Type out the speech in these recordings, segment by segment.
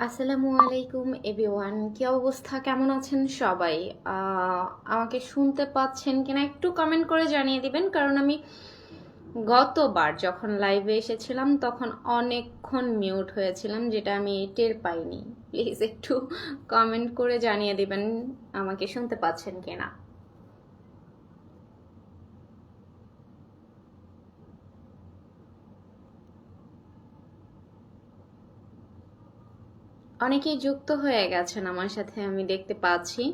আসসালামু আলাইকুম এভরিওয়ান, কি অবস্থা, কেমন আছেন সবাই? আমাকে শুনতে পাচ্ছেন কিনা একটু কমেন্ট করে জানিয়ে দিবেন, কারণ আমি গতবার যখন লাইভে এসেছিলাম তখন অনেকক্ষণ মিউট হয়েছিলাম, যেটা আমি টের পাইনি। প্লিজ একটু কমেন্ট করে জানিয়ে দিবেন আমাকে শুনতে পাচ্ছেন কিনা। অনেকেই যুক্ত হয়ে গেছেন আমার সাথে, আমি দেখতে পাচ্ছি।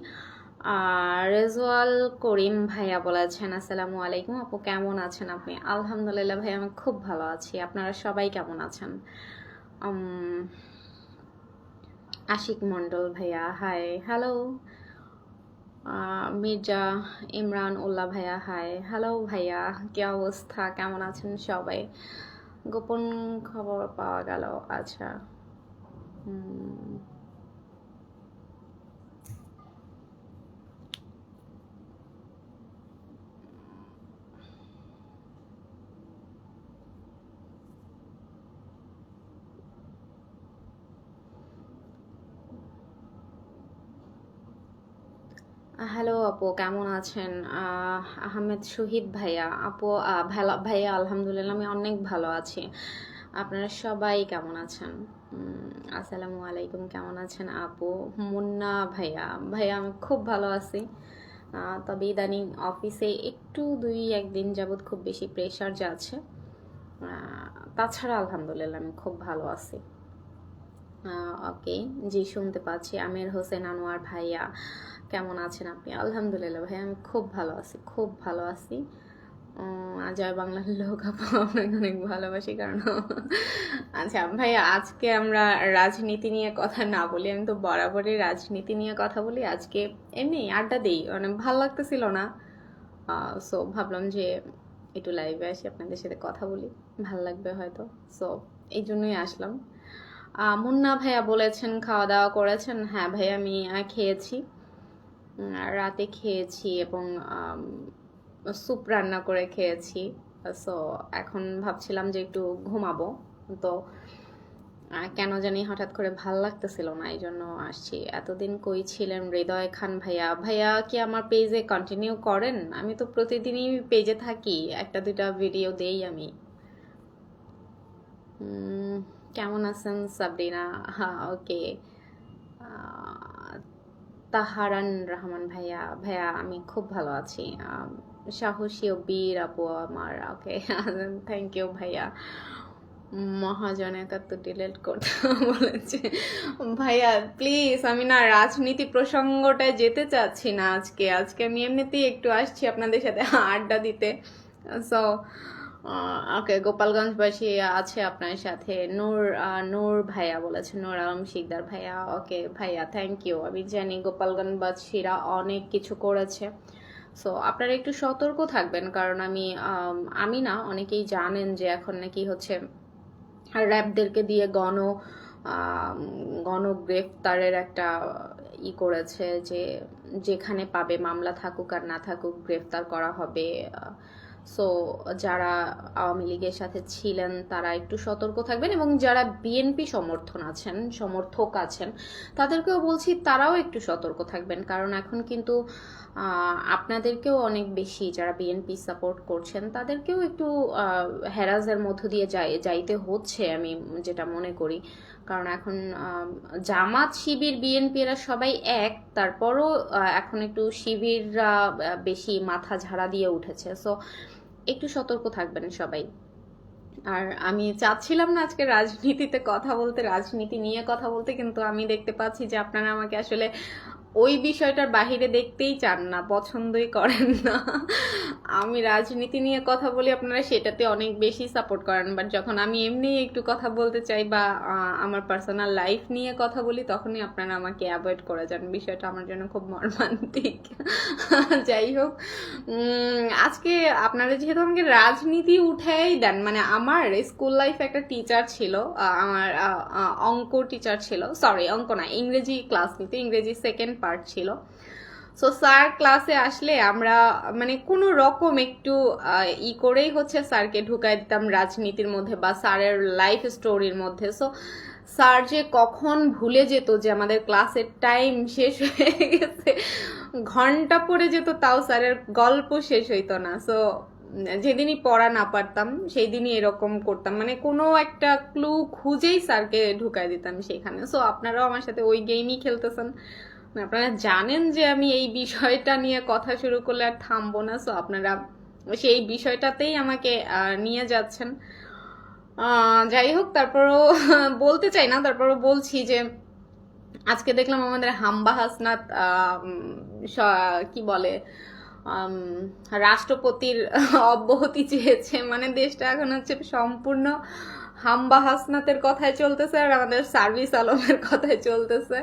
আর রেজওয়াল করিম ভাইয়া বলেছেন আসসালামু আলাইকুম আপু, কেমন আছেন আপনি? আলহামদুলিল্লাহ ভাই, আমি খুব ভালো আছি। আপনারা সবাই কেমন আছেন? উম, আশিক মন্ডল ভাইয়া হাই, হ্যালো। মির্জা ইমরান উল্লাহ ভাইয়া হাই, হ্যালো ভাইয়া, কি অবস্থা, কেমন আছেন সবাই? গোপন খবর পাওয়া গেল, আচ্ছা। হুম। হ্যালো আপু, কেমন আছেন? আহমেদ শহীদ ভাইয়া, আপু ভালো ভাইয়া, আলহামদুলিল্লাহ আমি অনেক ভালো আছি। আপনারা সবাই কেমন আছেন? আসসালামু আলাইকুম, কেমন আছেন আপু? মুন্না ভাইয়া, ভাইয়া আমি খুব ভালো আছি। তবে ইদানিং অফিসে একটু দুই একদিন যাবৎ খুব বেশি প্রেশার যাচ্ছে। তাছাড়া আলহামদুলিল্লাহ আমি খুব ভালো আছি। ওকে, জি শুনতে পাচ্ছি। আমির হোসেন আনোয়ার ভাইয়া, কেমন আছেন আপনি? আলহামদুলিল্লাহ ভাই, আমি খুব ভালো আছি, খুব ভালো আছি। জয় বাংলার লোক আপু, আপনাকে অনেক ভালোবাসি। কারণ আচ্ছা ভাইয়া, আজকে আমরা রাজনীতি নিয়ে কথা না বলি, আমি তো বরাবরই রাজনীতি নিয়ে কথা বলি। আজকে এমনি আড্ডা দিই, মানে ভালো লাগতেছিল না, সো ভাবলাম যে একটু লাইভে আসি, আপনাদের সাথে কথা বলি, ভাল লাগবে হয়তো। সো এই জন্যই আসলাম। মুন্না ভাইয়া বলেছেন খাওয়া দাওয়া করেছেন। হ্যাঁ ভাইয়া, আমি খেয়েছি, রাতে খেয়েছি এবং স্যুপ রান্না করে খেয়েছি। সো এখন ভাবছিলাম যে একটু ঘুমাবো, তো কেন জানি হঠাৎ করে ভাল লাগতেছিল না, এই জন্য আসছি। এতদিন কই ছিলেন হৃদয় খান ভাইয়া? ভাইয়া কি আমার পেজে কন্টিনিউ করেন? আমি তো প্রতিদিনই পেজে থাকি, একটা দুইটা ভিডিও দেই আমি। কেমন আছেন সাবরিনা? হ্যাঁ ওকে। তাহারান রহমান ভাইয়া, ভাইয়া আমি খুব ভালো আছি। সাহসী ও বীর আপু আমার, ওকে। থ্যাংক ইউ ভাইয়া। মহাজন একাত্তর ডিলিট করতে বলেছে। ভাইয়া প্লিজ, আমি না রাজনীতি প্রসঙ্গটায় যেতে চাচ্ছি না আজকে। আজকে আমি এমনিতেই একটু আসছি আপনাদের সাথে আড্ডা দিতে। সো ওকে, গোপালগঞ্জবাসী আছে আপনার সাথে। নূর নূর ভাইয়া বলেছে, নূর আলম শিকদার ভাইয়া, ওকে ভাইয়া থ্যাংক ইউ। আমি জানি গোপালগঞ্জবাসীরা অনেক কিছু করেছে, সো আপনারা একটু সতর্ক থাকবেন। কারণ আমি না, অনেকেই জানেন যে এখন নাকি হচ্ছে র্যাবদেরকে দিয়ে গণগ্রেফতারের একটা করেছে, যে যেখানে পাবে মামলা থাকুক আর না থাকুক গ্রেফতার করা হবে। সো যারা আওয়ামী লীগের সাথে ছিলেন তারা একটু সতর্ক থাকবেন, এবং যারা বিএনপি সমর্থক আছেন তাদেরকেও বলছি তারাও একটু সতর্ক থাকবেন। কারণ এখন কিন্তু আপনাদেরকেও অনেক বেশি, যারা বিএনপি সাপোর্ট করছেন তাদেরকেও একটু হ্যারাসের মধ্য দিয়ে যাইতে হচ্ছে, আমি যেটা মনে করি। কারণ এখন জামাত শিবির বিএনপি এরা সবাই এক, তারপরও এখন একটু শিবিররা বেশি মাথা ঝাড়া দিয়ে উঠেছে। সো একটু সতর্ক থাকবেন সবাই। আর আমি চাচ্ছিলাম না আজকে রাজনীতিতে কথা বলতে, রাজনীতি নিয়ে কথা বলতে, কিন্তু আমি দেখতে পাচ্ছি যে আপনারা আমাকে আসলে ওই বিষয়টার বাহিরে দেখতেই চান না, পছন্দই করেন না। আমি রাজনীতি নিয়ে কথা বলি, আপনারা সেটাতে অনেক বেশি সাপোর্ট করেন, বাট যখন আমি এমনি একটু কথা বলতে চাই বা আমার পার্সোনাল লাইফ নিয়ে কথা বলি, তখনই আপনারা আমাকে অ্যাভয়েড করে যান। বিষয়টা আমার জন্য খুব মর্মান্তিক। যাই হোক, আজকে আপনারা যেহেতু আমাকে রাজনীতি উঠাই দেন, মানে আমার স্কুল লাইফে একটা টিচার ছিল, আমার অঙ্ক টিচার ছিল, সরি অঙ্ক না, ইংরেজি ক্লাস নিতে, ইংরেজি সেকেন্ড পার্ট ছিল। সো স্যার ক্লাসে আসলে আমরা মানে কোনো রকম একটু করেই হচ্ছে স্যারকে ঢুকাই দিতাম রাজনীতির মধ্যে বা স্যারের লাইফ স্টোরির মধ্যে। সো স্যার যে কখন ভুলে যেত যে আমাদের ক্লাসের টাইম শেষ হয়ে গেছে, ঘন্টা পড়ে যেত তাও স্যারের গল্প শেষ হইতো না। সো যেদিনই পড়া না পারতাম সেই দিনই এরকম করতাম, মানে কোনো একটা ক্লু খুঁজেই স্যারকে ঢুকাই দিতাম সেখানে। সো আপনারাও আমার সাথে ওই গেমই খেলতেছেন, আপনারা জানেন যে আমি এই বিষয়টা নিয়ে কথা শুরু করলে আর থামবো না। সো আপনারা সেই বিষয়টাতেই আমাকে নিয়ে যাচ্ছেন। যাই হোক, তারপরও বলতে চাই না, তারপরও বলছি যে আজকে দেখলাম আমাদের হাম্বা হাসনাত কি বলে রাষ্ট্রপতির অব্যাহতি চেয়েছে, মানে দেশটা এখন হচ্ছে সম্পূর্ণ হাম্বা হাসনাতের কথায় চলতেছে আর আমাদের সার্ভিস আলমের কথায় চলতেছে।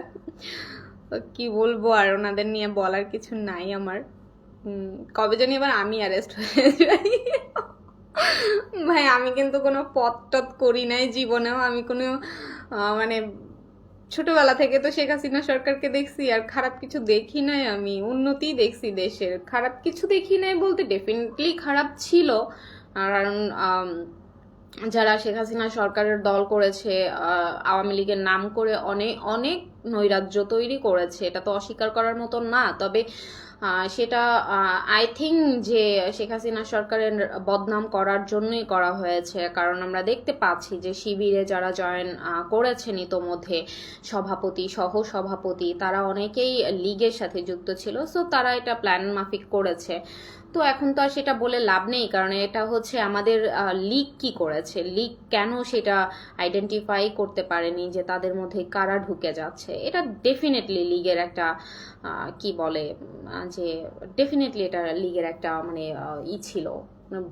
তো কি বলবো, আর ওনাদের নিয়ে বলার কিছু নাই আমার। কবে জানি এবার আমি অ্যারেস্ট হয়ে যাই। ভাই আমি কিন্তু কোনো পথ টথ করি নাই জীবনেও, আমি কোনো মানে ছোটবেলা থেকে তো শেখ হাসিনা সরকারকে দেখছি আর খারাপ কিছু দেখি নাই, আমি উন্নতি দেখছি দেশের, খারাপ কিছু দেখি নাই বলতে ডেফিনেটলি খারাপ ছিল। কারণ যারা শেখ হাসিনা সরকারের দল করেছে, আওয়ামী লীগের নাম করে অনেক অনেক নৈরাজ্য তৈরি করেছে, এটা তো অস্বীকার করার মতো না। তবে সেটা আই থিঙ্ক যে শেখ হাসিনা সরকারের বদনাম করার জন্যই করা হয়েছে, কারণ আমরা দেখতে পাচ্ছি যে শিবিরে যারা জয়েন করেছেন ইতোমধ্যে, সভাপতি সহ সভাপতি, তারা অনেকেই লীগের সাথে যুক্ত ছিল। সো তারা এটা প্ল্যান মাফিক করেছে। তো এখন তো আর সেটা বলে লাভ নেই, কারণ এটা হচ্ছে আমাদের লীগ কি করেছে, লীগ কেন সেটা আইডেন্টিফাই করতে পারেনি যে তাদের মধ্যে কারা ঢুকে যাচ্ছে। এটা ডেফিনেটলি লীগের একটা কি বলে যে ডেফিনেটলি এটা লীগের একটা মানে ছিল,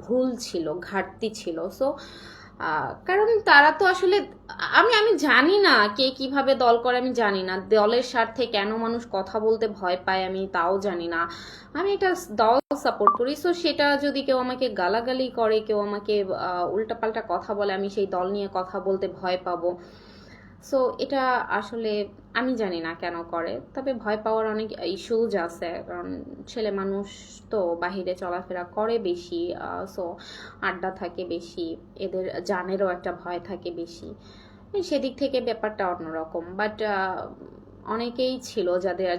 ভুল ছিল, ঘাটতি ছিল। সো কারণ তারা তো আসলে আমি আমি জানি না কে কিভাবে দল করে, আমি জানি না দলের স্বার্থে কেন মানুষ কথা বলতে ভয় পায়, আমি তাও জানি না। আমি একটা দল সাপোর্ট করি, সো সেটা যদি কেউ আমাকে গালাগালি করে, কেউ আমাকে উল্টাপাল্টা কথা বলে, আমি সেই দল নিয়ে কথা বলতে ভয় পাবো। সো এটা আসলে আমি জানি না কেন করে, তবে ভয় পাওয়ার অনেক ইস্যুজ আছে, কারণ ছেলে মানুষ তো বাহিরে চলাফেরা করে বেশি, সো আড্ডা থাকে বেশি, এদের জানেরও একটা ভয় থাকে বেশি, সেদিক থেকে ব্যাপারটা অন্যরকম। বাট অনেকেই ছিল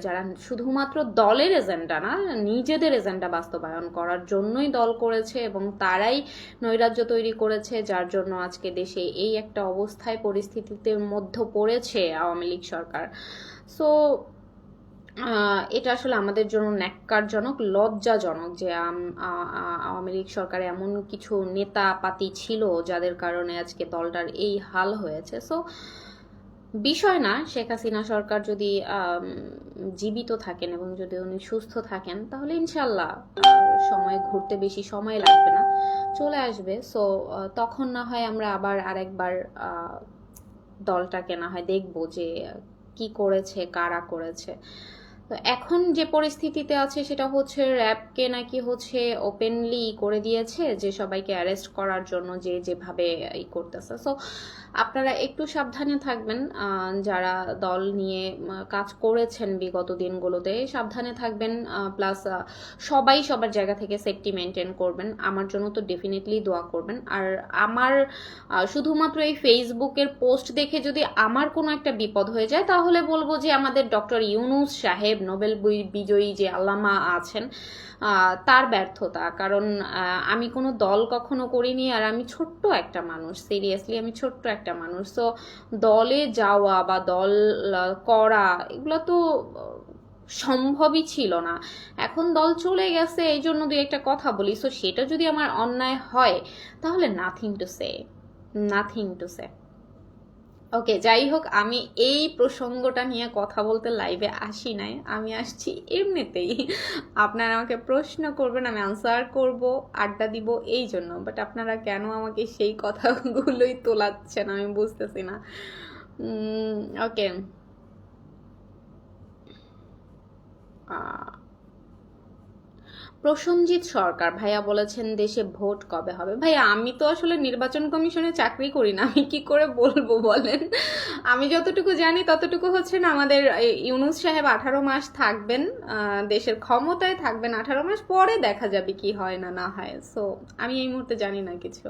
যারা শুধুমাত্র দলের এজেন্ডা না, নিজেদের এজেন্ডা বাস্তবায়ন করার জন্যই দল করেছে, এবং তারাই নৈরাজ্য তৈরি করেছে, যার জন্য আজকে দেশে এই একটা অবস্থায় পরিস্থিতিতে মধ্যে পড়েছে আওয়ামী লীগ সরকার। সো এটা আসলে আমাদের জন্য ন্যাক্কারজনক, লজ্জাজনক যে আওয়ামী লীগ সরকারে এমন কিছু নেতা পাতি ছিল যাদের কারণে আজকে দলটার এই হাল হয়েছে। সো বিষয় না, শেখ হাসিনা সরকার যদি জীবিত থাকেন এবং যদি উনি সুস্থ থাকেন, তাহলে ইনশাল্লাহ সময় ঘুরতে বেশি সময় লাগবে না, চলে আসবে। সো তখন না হয় আমরা আবার আরেকবার দলটাকে না হয় দেখবো যে কি করেছে, কারা করেছে। তো এখন যে পরিস্থিতিতে আছে সেটা হচ্ছে র্যাবকে নাকি হচ্ছে ওপেনলি করে দিয়েছে যে সবাইকে অ্যারেস্ট করার জন্য যে যেভাবে ই করতেছে। সো আপনারা একটু সাবধানে থাকবেন, যারা দল নিয়ে কাজ করেছেন বিগত দিনগুলোতে সাবধানে থাকবেন, প্লাস সবাই সবার জায়গা থেকে সেফটি মেনটেন করবেন। আমার জন্য তো ডেফিনেটলি দোয়া করবেন। আর আমার শুধুমাত্র এই ফেসবুকের পোস্ট দেখে যদি আমার কোনো একটা বিপদ হয়ে যায়, তাহলে বলবো যে আমাদের ডক্টর ইউনূস সাহেব, নোবেল বিজয়ী যে আল্লামা আছেন, তার ব্যর্থতা। কারণ আমি কোনো দল কখনো করিনি, আর আমি ছোট্ট একটা মানুষ, সিরিয়াসলি আমি ছোট্ট একটা মানুষ। তো দলে যাওয়া বা দল করা এগুলো তো সম্ভবই ছিল না। এখন দল চলে গেছে, এই জন্য দুই একটা কথা বলি। সো সেটা যদি আমার অন্যায় হয়, তাহলে nothing to say, nothing to say. Okay, যাই হোক, আমি এই প্রসঙ্গটা নিয়ে কথা বলতে লাইভে আসি নাই, আমি আসছি এমনিতেই। আপনারা আমাকে প্রশ্ন করবেন, আমি আনসার করব, আড্ডা দিব, এই জন্য। বাট আপনারা কেন আমাকে সেই কথাগুলোই তোলাচ্ছেন আমি বুঝতেছি না। ওকে, প্রসেনজিৎ সরকার ভাইয়া বলেছেন দেশে ভোট কবে হবে। ভাইয়া আমি তো আসলে নির্বাচন কমিশনে চাকরি করি না, আমি কি করে বলবো বলেন। আমি যতটুকু জানি ততটুকু হচ্ছে না, আমাদের ইউনূস সাহেব 18 মাস থাকবেন, দেশের ক্ষমতায় থাকবেন 18 মাস, পরে দেখা যাবে কি হয় না না হয়। সো আমি এই মুহূর্তে জানি না কিছু।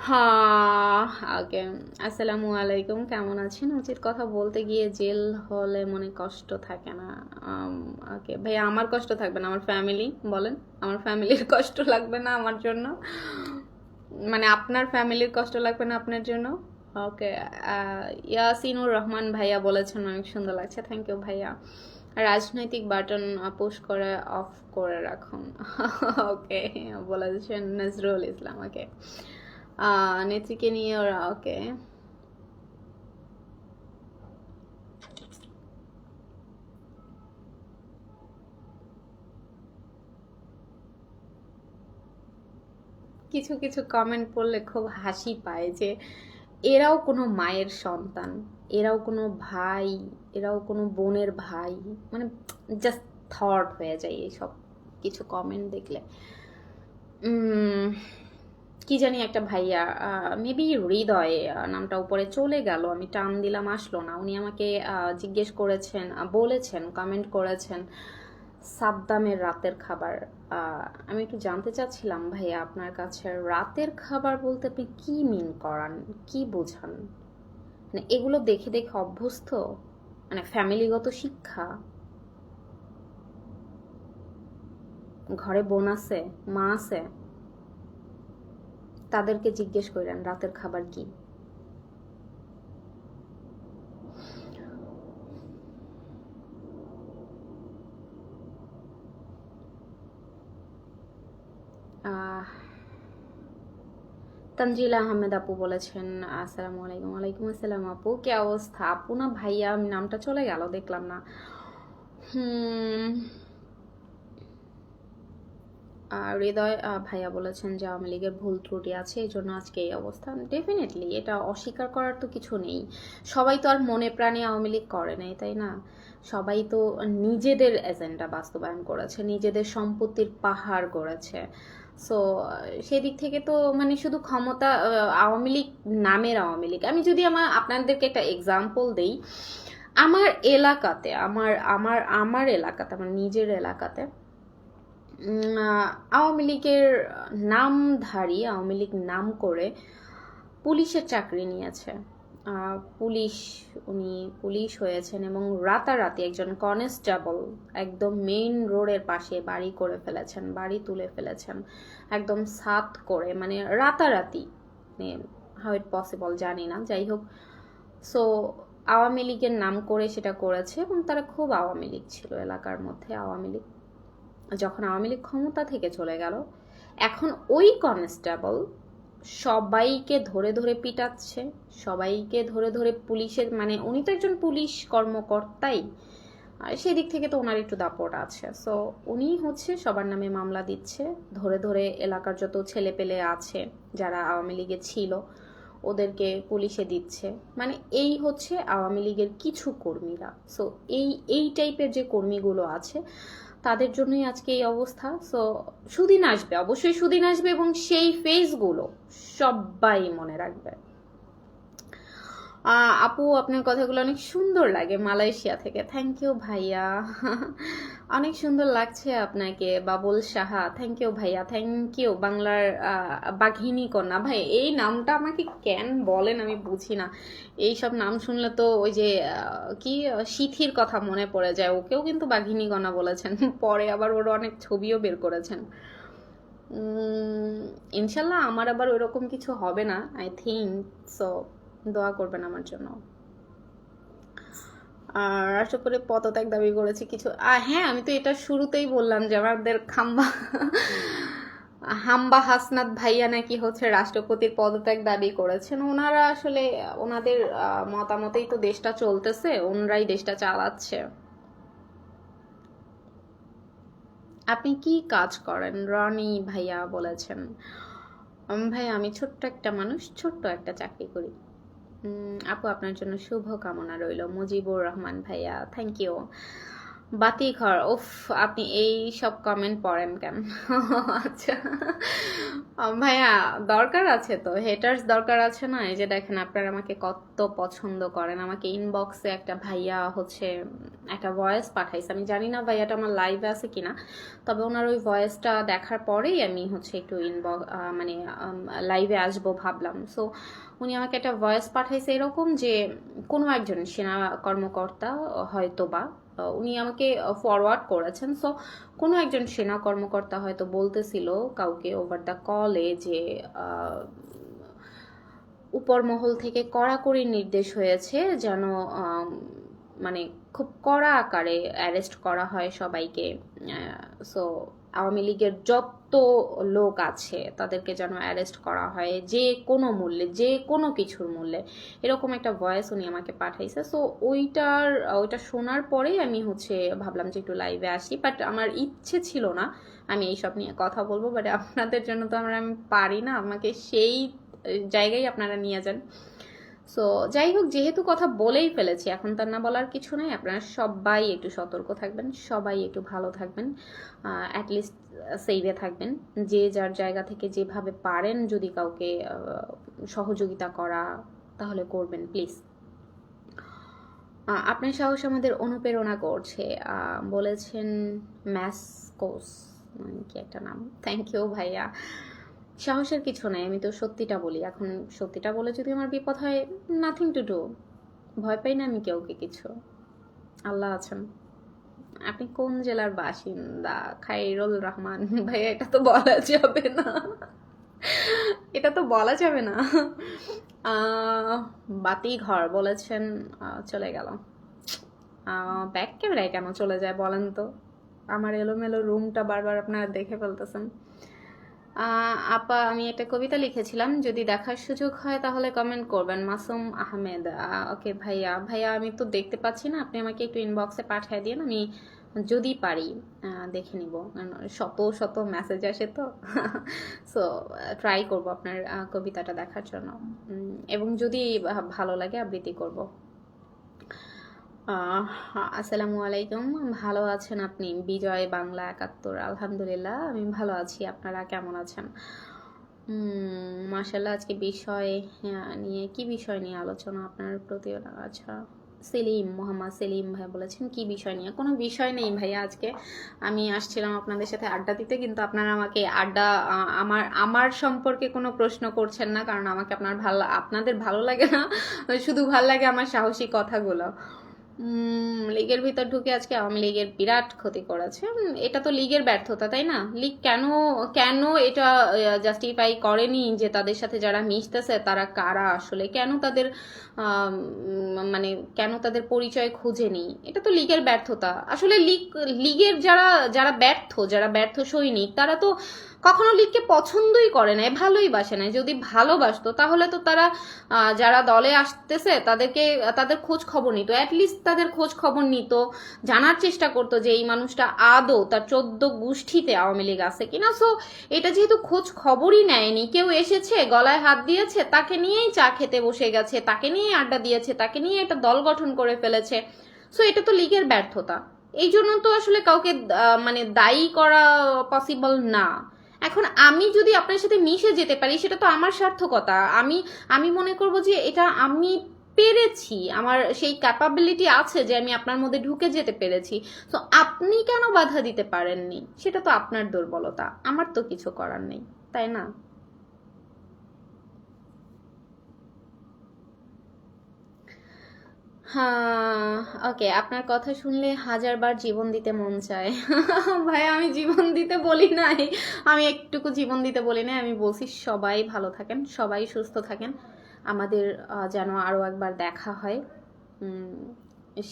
হ্যাঁ, ওকে। আসসালামু আলাইকুম, কেমন আছেন? উচিত কথা বলতে গিয়ে জেল হলে মনে কষ্ট থাকে না? আম, ওকে ভাইয়া, আমার কষ্ট থাকবে না, আমার ফ্যামিলি বলেন, আমার ফ্যামিলির কষ্ট লাগবে না আমার জন্য? মানে আপনার ফ্যামিলির কষ্ট লাগবে না আপনার জন্য? ওকে। ইয়াসিনুর রহমান ভাইয়া বলেছেন অনেক সুন্দর লাগছে, থ্যাংক ইউ ভাইয়া। রাজনৈতিক বাটন পুশ করে অফ করে রাখুন। ওকে, বলেছেন নজরুল ইসলাম। ওকে, নেত্রীকে নিয়ে ওরা, ওকে। কিছু কিছু কমেন্ট পড়লে খুব হাসি পায় যে এরাও কোনো মায়ের সন্তান, এরাও কোনো ভাই, এরাও কোনো বোনের ভাই, মানে জাস্ট থট হয়ে যায় এইসব কিছু কমেন্ট দেখলে। উম, কি জানি একটা ভাইয়া, মেবি হৃদয় নামটা উপরে চলে গেল, আমি টান দিলাম আসলো না। উনি আমাকে জিজ্ঞেস করেছেন, বলেছেন, কমেন্ট করেছেন সাদ্দামের রাতের খাবার। আমি একটু জানতে চাচ্ছিলাম ভাইয়া আপনার কাছে, রাতের খাবার বলতে আপনি কি মিন করান, কি বোঝান? মানে এগুলো দেখে দেখে অভ্যস্ত, মানে ফ্যামিলিগত শিক্ষা? ঘরে বোন আছে, মা আছে, তাদেরকে জিজ্ঞেস করেন রাতের খাবার কি। আহ তানজিলা আহমেদ আপু বলেছেন আসসালামু আলাইকুম। ওয়ালাইকুম আসসালাম আপু, কি অবস্থা? আপু না ভাইয়া, আমি নামটা চলে গেল, দেখলাম না। হুম। হৃদয় ভাইয়া বলেছেন যে আওয়ামী লীগের ভুল ত্রুটি আছে, এই জন্য আজকে এই অবস্থা। ডেফিনেটলি এটা অস্বীকার করার তো কিছু নেই। সবাই তো আর মনে প্রাণে আওয়ামী লীগ করে নাই, তাই না? সবাই তো নিজেদের এজেন্ডা বাস্তবায়ন করেছে, নিজেদের সম্পত্তির পাহাড় গড়েছে। সো সেদিক থেকে তো মানে শুধু ক্ষমতা, আওয়ামী লীগ নামের আওয়ামী লীগ। আমি যদি আপনাদেরকে একটা এক্সাম্পল দেই, আমার এলাকাতে, আমার আমার আমার এলাকাতে, আমার নিজের এলাকাতে আওয়ামী লীগের নামধারী, আওয়ামী লীগ নাম করে পুলিশের চাকরি নিয়েছে। পুলিশ, উনি পুলিশ হয়েছেন এবং রাতারাতি একজন কনস্টেবল একদম মেইন রোডের পাশে বাড়ি করে ফেলেছেন, বাড়ি তুলে ফেলেছেন একদম সাত করে, মানে রাতারাতি। হাউ ইট পসিবল জানি না, যাই হোক। সো আওয়ামী লীগের নাম করে সেটা করেছে এবং তারা খুব আওয়ামী লীগ ছিল এলাকার মধ্যে। আওয়ামী লীগ যখন আওয়ামী লীগ ক্ষমতা থেকে চলে গেল, এখন ওই কনস্টেবল সবাইকে ধরে ধরে পিটাচ্ছে, সবাইকে ধরে ধরে পুলিশের, মানে উনি তো একজন পুলিশ কর্মকর্তাই, আর সেদিক থেকে তো ওনার একটু দাপট আছে। সো উনি হচ্ছে সবার নামে মামলা দিচ্ছে, ধরে ধরে এলাকার যত ছেলে পেলে আছে যারা আওয়ামী লীগে ছিল ওদেরকে পুলিশে দিচ্ছে। মানে এই হচ্ছে আওয়ামী লীগের কিছু কর্মীরা। সো এই টাইপের যে কর্মীগুলো আছে তাদের জন্যই আজকে এই অবস্থা। সো সুদিন আসবে, অবশ্যই সুদিন আসবে, এবং সেই ফেসগুলো সবাই মনে রাখবে। আপু আপনার কথাগুলো অনেক সুন্দর লাগে, মালয়েশিয়া থেকে, থ্যাংক ইউ ভাইয়া। অনেক সুন্দর লাগছে আপনাকে, বাবুল সাহা, থ্যাংক ইউ ভাইয়া, থ্যাংক ইউ। বাংলার বাঘিনী কন্যা, ভাই এই নামটা আমাকে কেন বলেন আমি বুঝি না। এই সব নাম শুনলে তো ওই যে কি সিথির কথা মনে পড়ে যায়, ওকেও কিন্তু বাঘিনী কন্যা বলেছেন। পরে আবার ওর অনেক ছবিও বের করেছেন। ইনশাল্লাহ আমার আবার ওইরকম কিছু হবে না, আই থিঙ্ক সো। দোয়া করবেন আমার জন্য। আর রাষ্ট্রপতি পদত্যাগ দাবি করেছে কিছু, হ্যাঁ আমি তো এটা শুরুতেই বললাম যে আমাদের হাম্বা হাসনাত ভাইয়া নাকি হচ্ছে রাষ্ট্রপতির পদত্যাগ দাবি করেছেন। ওনারা আসলে ওনাদের মতামতেই তো দেশটা চলতেছে, ওনারাই দেশটা চালাচ্ছে। আপনি কি কাজ করেন? রনি ভাইয়া বলেছেন। ভাই আমি ছোট্ট একটা মানুষ, ছোট্ট একটা চাকরি করি। আপু আপনার জন্য শুভ কামনা রইল। মুজিবুর রহমান ভাইয়া, থ্যাংক ইউ। বাতি ঘর, উফ, আপনি এই সব কমেন্ট পড়েন কেন? আচ্ছা, ভাইয়া দরকার আছে তো, হেটার্স দরকার আছে না? এই যে দেখেন আপনারা আমাকে কত পছন্দ করেন। আমাকে ইনবক্সে একটা ভাইয়া হচ্ছে একটা ভয়েস পাঠাইছে, আমি জানি না ভাইয়াটা আমার লাইভে আছে কিনা, তবে ওনার ওই ভয়েসটা দেখার পরেই আমি হচ্ছে একটু মানে লাইভে আসবো ভাবলাম। সো উনি আমাকে একটা ভয়েস পাঠাইছে এরকম যে কোনো একজন সেনা কর্মকর্তা হয়তো বা উনি আমাকে ফরওয়ার্ড করেছেন। সো কোনো একজন সেনা কর্মকর্তা হয়তো বলতেছিল কাউকে ওভার দ্য কলে যে আহ, উপর মহল থেকে কড়াকড়ি নির্দেশ হয়েছে যেন মানে খুব কড়া আকারে অ্যারেস্ট করা হয় সবাইকে। সো আওয়ামী লীগের যত লোক আছে তাদেরকে যেন অ্যারেস্ট করা হয় যে কোনো মূল্যে, যে কোনো কিছুর মূল্যে, এরকম একটা ভয়েস উনি আমাকে পাঠাইছে। সো ওইটা শোনার পরেই আমি হচ্ছে ভাবলাম যে একটু লাইভে আসি, বাট আমার ইচ্ছে ছিল না আমি এইসব নিয়ে কথা বলবো, বাট আপনাদের জন্য তো আমি পারি না, আমাকে সেই জায়গায় আপনারা নিয়ে যান। সো যাই হোক, যেহেতু কথা বলেই ফেলেছি এখন তার না বলার কিছু নাই। আপনারা সবাই একটু সতর্ক থাকবেন, সবাই একটু ভালো থাকবেন, অ্যাটলিস্ট সেভে থাকবেন। যে যার জায়গা থেকে যেভাবে পারেন যদি কাউকে সহযোগিতা করা তাহলে করবেন প্লিজ। আপনার সাহস আমাদের অনুপ্রেরণা করছে, বলেছেন ম্যাসকোস, কি একটা নাম। থ্যাংক ইউ ভাইয়া। সাহসের কিছু নাই, আমি তো সত্যিটা বলি। এখন সত্যিটা বলে যদি আমার বিপদ হয়, নাথিং টু ডু, ভয় পাই না আমি কাউকে কিছু, আল্লাহ আছেন। আপনি কোন জেলার বাসিন্দা? খাইরুল রহমান ভাইয়া, এটা তো বলা যাবে না, এটা তো বলা যাবে না। বাতি ঘর বলেছেন, চলে গেল। ব্যাক ক্যামেরায় কেন চলে যায় বলেন তো? আমার এলোমেলো রুমটা বারবার আপনারা দেখে ফেলতেছেন। আপা, আমি একটা কবিতা লিখেছিলাম, যদি দেখার সুযোগ হয় তাহলে কমেন্ট করবেন। মাসুম আহমেদ, ওকে ভাইয়া। ভাইয়া আমি তো দেখতে পাচ্ছি না, আপনি আমাকে একটু ইনবক্সে পাঠিয়ে দিন, আমি যদি পারি দেখে নিব, কারণ শত শত মেসেজ আসে তো। সো ট্রাই করব আপনার কবিতাটা দেখার জন্য, এবং যদি ভালো লাগে আবৃত্তি করব। আসসালামু আলাইকুম, ভালো আছেন আপনি? বিজয় বাংলা 71, আলহামদুলিল্লাহ আমি ভালো আছি, আপনারা কেমন আছেন? মাশাল্লাহ, আজকে বিষয় নিয়ে কি বিষয় নিয়ে আলোচনা আপনার প্রতি? আচ্ছা, সেলিম, মোহাম্মদ সেলিম ভাই বলেছেন কি বিষয় নিয়ে? কোনো বিষয় নেই ভাইয়া, আজকে আমি আসছিলাম আপনাদের সাথে আড্ডা দিতে, কিন্তু আপনারা আমাকে আড্ডা আমার আমার সম্পর্কে কোনো প্রশ্ন করছেন না, কারণ আমাকে আপনাদের ভালো লাগে না, শুধু ভালো লাগে আমার সাহসী কথাগুলো। লীগের ভিতর ঢুকে আজকে আওয়ামী লীগের বিরাট ক্ষতি করেছে। এটা তো লীগের ব্যর্থতা, তাই না? লীগ কেন কেন এটা জাস্টিফাই করেনি যে তাদের সাথে যারা মিশতেছে তারা কারা আসলে, কেন তাদের মানে কেন তাদের পরিচয় খুঁজেনি? এটা তো লীগের ব্যর্থতা আসলে। লীগের যারা যারা ব্যর্থ সৈনিক, তারা তো কখনো লীগকে পছন্দই করে না, ভালোই বাসে না। যদি ভালোবাসতো তাহলে তো তারা যারা দলে আসতেছে তাদের খোঁজ খবর নিত, অ্যাটলিস্ট তাদের খোঁজ খবর নিত, জানার চেষ্টা করতো যে এই মানুষটা আদৌ তার 14 গোষ্ঠীতে আওয়ামী লীগ আছে কিনা। সো এটা যেহেতু খোঁজ খবরই নেয়নি, কেউ এসেছে গলায় হাত দিয়েছে, তাকে নিয়েই চা খেতে বসে গেছে, তাকে নিয়েই আড্ডা দিয়েছে, তাকে নিয়ে একটা দল গঠন করে ফেলেছে। সো এটা তো লীগের ব্যর্থতা। এই জন্য তো আসলে কাউকে মানে দায়ী করা পসিবল না। এখন আমি যদি আপনার সাথে মিশে যেতে পারি, সেটা তো আমার সার্থকতা। আমি আমি মনে করব যে এটা আমি পেরেছি, আমার সেই ক্যাপাবিলিটি আছে যে আমি আপনার মধ্যে ঢুকে যেতে পেরেছি। তো আপনি কেন বাধা দিতে পারেননি? সেটা তো আপনার দুর্বলতা, আমার তো কিছু করার নেই, তাই না? হ্যাঁ, ওকে, আপনার কথা শুনলে 1000 বার জীবন দিতে মন চায়। ভাই, আমি জীবন দিতে বলি নাই, আমি একটুকু জীবন দিতে বলি নাই, আমি বলছি সবাই ভালো থাকেন, সবাই সুস্থ থাকেন, আমাদের যেন আরও একবার দেখা হয়,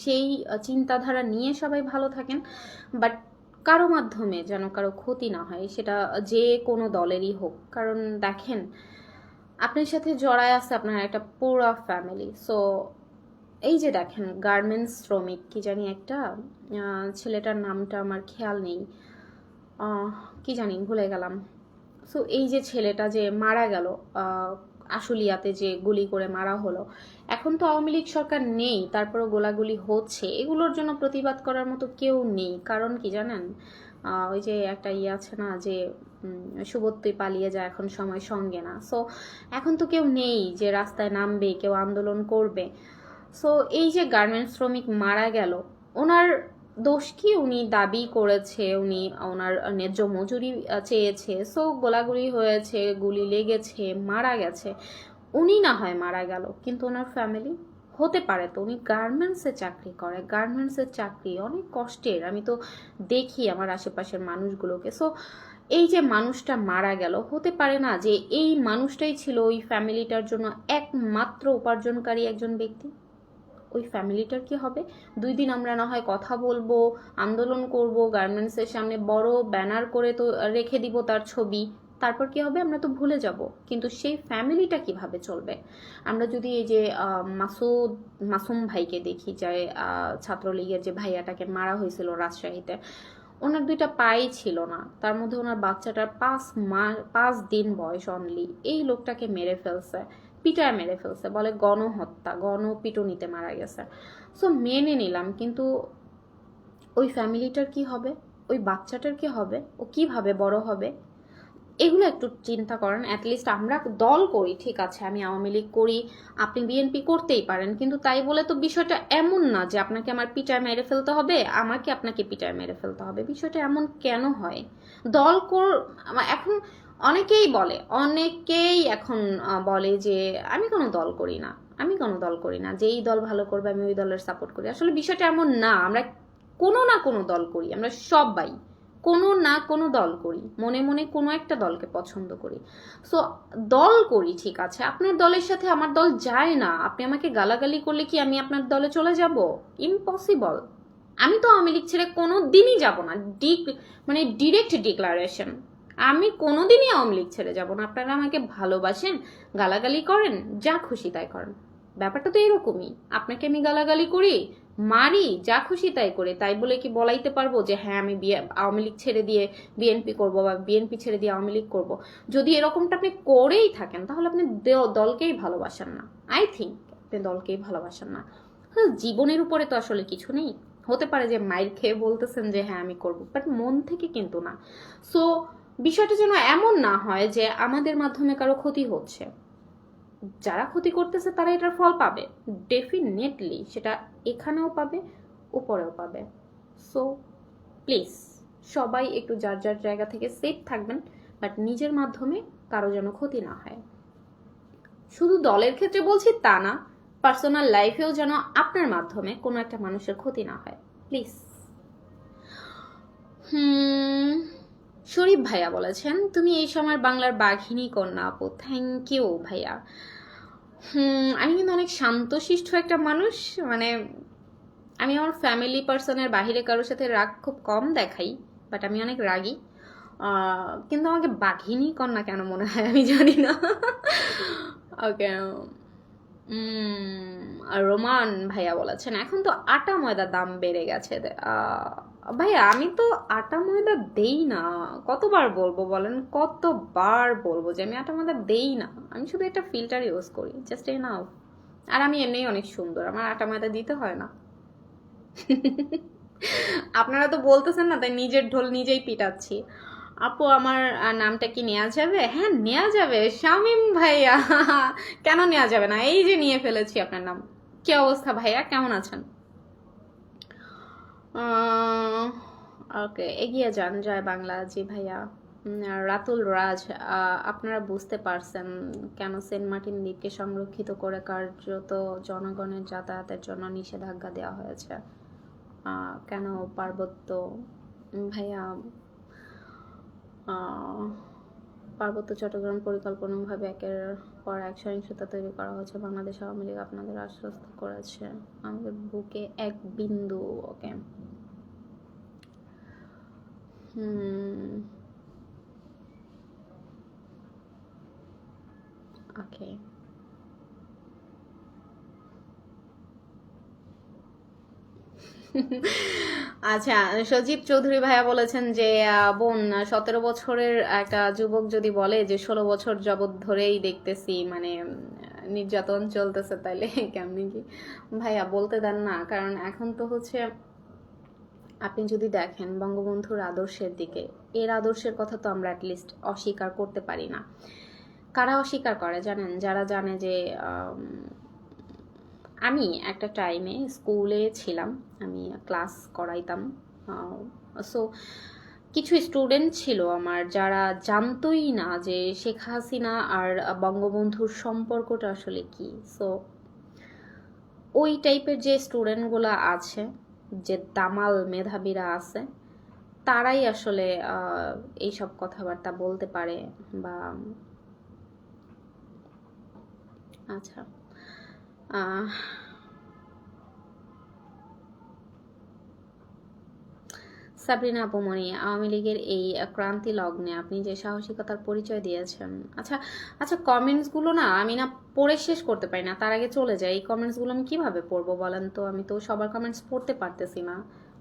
সেই চিন্তাধারা নিয়ে সবাই ভালো থাকেন। বাট কারো মাধ্যমে যেন কারো ক্ষতি না হয়, সেটা যে কোনো দলেরই হোক। কারণ দেখেন, আপনার সাথে জড়ায় আছে আপনার একটা পুরো ফ্যামিলি। সো এই যে দেখেন, গার্মেন্টস শ্রমিক কি জানি একটা ছেলেটার নামটা আমার খেয়াল নেই, কি জানি ভুলে গেলাম। সো এই যে ছেলেটা যে মারা গেল আশুলিয়াতে যে গুলি করে মারা হলো। এখন তো আওয়ামী লীগ সরকার নেই, তারপরও গোলাগুলি হচ্ছে, এগুলোর জন্য প্রতিবাদ করার মতো কেউ নেই। কারণ কি জানেন, ওই যে একটা ইয়ে আছে না যে সুবত্তই পালিয়ে যায়, এখন সময় সঙ্গে না। সো এখন তো কেউ নেই যে রাস্তায় নামবে, কেউ আন্দোলন করবে। সো এই যে গার্মেন্টস শ্রমিক মারা গেল, ওনার দোষ কি? উনি দাবি করেছে, উনি ওনার ন্যায্য মজুরি চেয়েছে, সো গোলাগুলি হয়েছে, গুলি লেগেছে, মারা গেছে। উনি না হয় মারা গেল, কিন্তু ওনার ফ্যামিলি? হতে পারে তো উনি গার্মেন্টসে চাকরি করে, গার্মেন্টসের চাকরি অনেক কষ্টের, আমি তো দেখি আমার আশেপাশের মানুষগুলোকে। সো এই যে মানুষটা মারা গেল, হতে পারে না যে এই মানুষটাই ছিল ওই ফ্যামিলিটার জন্য একমাত্র উপার্জনকারী একজন ব্যক্তি? ওই ফ্যামিলিটার কি হবে? 2 দিন আমরা না হয় কথা বলবো, আন্দোলন করব, গার্মেন্টসের সামনে বড় ব্যানার করে তো রেখে দিব তার ছবি, তারপর কি হবে? আমরা তো ভুলে যাব। কিন্তু সেই ফ্যামিলিটা কিভাবে চলবে? আমরা যদি এই যে মাসুম ভাইকে দেখি, যে ছাত্রলীগের যে ভাইয়াটাকে মারা হয়েছিল রাজশাহীতে, ওনার 2টা পাই ছিল না, তার মধ্যে ওনার বাচ্চাটার 5 দিন বয়স অনলি, এই লোকটাকে মেরে ফেলছে, পিটায় মেরে ফেলছে, বলে গণহত্যা, গণপিটুনিতে মারা গেছে। সো মেনে নিলাম, কিন্তু ওই ফ্যামিলিটার কি হবে? ওই বাচ্চাটার কি হবে? ও কিভাবে বড় হবে? এগুলো একটু চিন্তা করেন। অ্যাটলিস্ট আমরা দল করি, ঠিক আছে, আমি আওয়ামী লীগ করি, আপনি বিএনপি করতেই পারেন, কিন্তু তাই বলে তো বিষয়টা এমন না যে আপনাকে আমার পিটায় মেরে ফেলতে হবে, আমাকে আপনাকে পিটায় মেরে ফেলতে হবে। বিষয়টা এমন কেন হয়? দল কর এখন অনেকেই এখন বলে যে আমি কোনো দল করি না, আমি কোনো দল করি না, যেই দল ভালো করবে আমি ওই দলের সাপোর্ট করি। আসলে বিষয়টা এমন না, আমরা কোনো না কোনো দল করি, আমরা সবাই কোনো না কোনো দল করি, মনে মনে কোনো একটা দলকে পছন্দ করি। সো দল করি, ঠিক আছে, আপনার দলের সাথে আমার দল যায় না, আপনি আমাকে গালাগালি করলে কি আমি আপনার দলে চলে যাব? ইম্পসিবল। আমি তো আওয়ামী লীগ ছেড়ে কোনো দিনই যাব না, মানে ডিরেক্ট ডিক্লারেশন, আমি কোনোদিনই আওয়ামী লীগ ছেড়ে যাব না। আপনারা আমাকে ভালোবাসেন, গালাগালি করেন, যা খুশি তাই করেন, ব্যাপারটা তো এরকমই। আপনাকে আমি গালাগালি করি, মারি, যা খুশি তাই করে, তাই বলে কি বলাইতে পারবো যে হ্যাঁ আমি আওয়ামী লীগ ছেড়ে দিয়ে বিএনপি করব, বা বিএনপি ছেড়ে দিয়ে আওয়ামী লীগ করব? যদি এরকমটা আপনি করেই থাকেন, তাহলে আপনি দলকেই ভালোবাসেন না। আই থিঙ্ক আপনি দলকেই ভালোবাসেন না। জীবনের উপরে তো আসলে কিছু নেই। হতে পারে যে মাইর খেয়ে বলতেছেন যে হ্যাঁ আমি করব, বাট মন থেকে কিন্তু না। সো বিষয়টা যেন এমন না হয় যে আমাদের মাধ্যমে কারো ক্ষতি হচ্ছে। যারা ক্ষতি করতেছে তারা এটার ফল পাবে, ডেফিনেটলি সেটা এখানেও পাবে, উপরেও পাবে। সো প্লিজ সবাই একটু যার যার জায়গা থেকে সেফ থাকবেন, বাট নিজের মাধ্যমে কারো যেন ক্ষতি না হয়। শুধু দলের ক্ষেত্রে বলছি তা না, পার্সোনাল লাইফেও যেন আপনার মাধ্যমে কোনো একটা মানুষের ক্ষতি না হয়, প্লিজ। শরীফ ভাইয়া বলেছেন তুমি এই সময় বাংলার বাঘিনী কন্যা আপু। থ্যাংক ইউ ভাইয়া। আমি কিন্তু অনেক শান্তশিষ্ট একটা মানুষ, মানে আমি আমার ফ্যামিলি পার্সনের বাহিরে কারোর সাথে রাগ খুব কম দেখাই, বাট আমি অনেক রাগী। কিন্তু আমাকে বাঘিনী কন্যা কেন মনে হয় আমি জানি না। ওকে। রোমান ভাইয়া বলেছেন এখন তো আটা ময়দার দাম বেড়ে গেছে। ভাইয়া আমি তো আটা ময়দা দেই না, কতবার বলবো বলেন, কতবার বলবো যে আমি আটা ময়দা দেই না, আমি শুধু একটা ফিল্টার ইউজ করি, জাস্ট এনাফ। আর আমি এমনিই অনেক সুন্দর, আমার আটা ময়দা দিতে হয় না। আপনারা তো বলতেছেন না, তাই নিজের ঢোল নিজেই পিটাচ্ছি। আপু আমার নামটা কি নেওয়া যাবে? হ্যাঁ নেওয়া যাবে, শামিম ভাইয়া। কেন নেওয়া যাবে না? এই যে নিয়ে ফেলেছি আপনার নাম। কি অবস্থা ভাইয়া, কেমন আছেন? ওকে, এগিয়ে যান, জয় বাংলা। জি ভাইয়া। রাতুল রাজ, আপনারা বুঝতে পারছেন কেন সেন্ট মার্টিন দ্বীপকে সংরক্ষিত করে কার্যত জনগণের যাতায়াতের জন্য নিষেধাজ্ঞা দেওয়া হয়েছে? কেন পার্বত্য? ভাইয়া পার্বত্য চট্টগ্রাম পরিকল্পনাভাবে একের পর এক সহিংসতা তৈরি করা হচ্ছে, বাংলাদেশ আওয়ামী লীগ আপনাদের আশ্বস্ত করেছে আমাদের বুকে এক বিন্দু। ওকে। ওকে। আচ্ছা, সজীব চৌধুরী ভাইয়া বলেছেন যে বোন, 17 বছরের একটা যুবক যদি বলে যে 16 বছর যাবৎ ধরেই দেখতেছি মানে নির্যাতন চলতেছে, তাইলে কেমনি কি? ভাইয়া বলতে দেন না, কারণ এখন তো হচ্ছে আপনি যদি দেখেন বঙ্গবন্ধুর আদর্শের দিকে, এর আদর্শের কথা তো আমরা অ্যাটলিস্ট অস্বীকার করতে পারি না। কারা অস্বীকার করে জানেন? যারা জানে যে আমি একটা টাইমে স্কুলে ছিলাম, আমি ক্লাস করাইতাম। সো কিছু স্টুডেন্ট ছিল আমার যারা জানতোই না যে শেখ হাসিনা আর বঙ্গবন্ধুর সম্পর্কটা আসলে কি। সো ওই টাইপের যে স্টুডেন্টগুলো আছে, যে দামাল মেধাবীরা আছে, তারাই আসলে এইসব কথাবার্তা বলতে পারে বা আচ্ছা। সাবরিনা আপুমনি, আওয়ামী লীগের এই ক্রান্তি লগ্নে আপনি যে সাহসিকতার পরিচয় দিয়েছেন, আচ্ছা আচ্ছা, কমেন্টসগুলো না আমি না পড়ে শেষ করতে পারি না, তার আগে চলে যায়। এই কমেন্টসগুলো আমি কিভাবে পড়বো বলেন তো? আমি তো সবার কমেন্টস পড়তে পারতেছি না,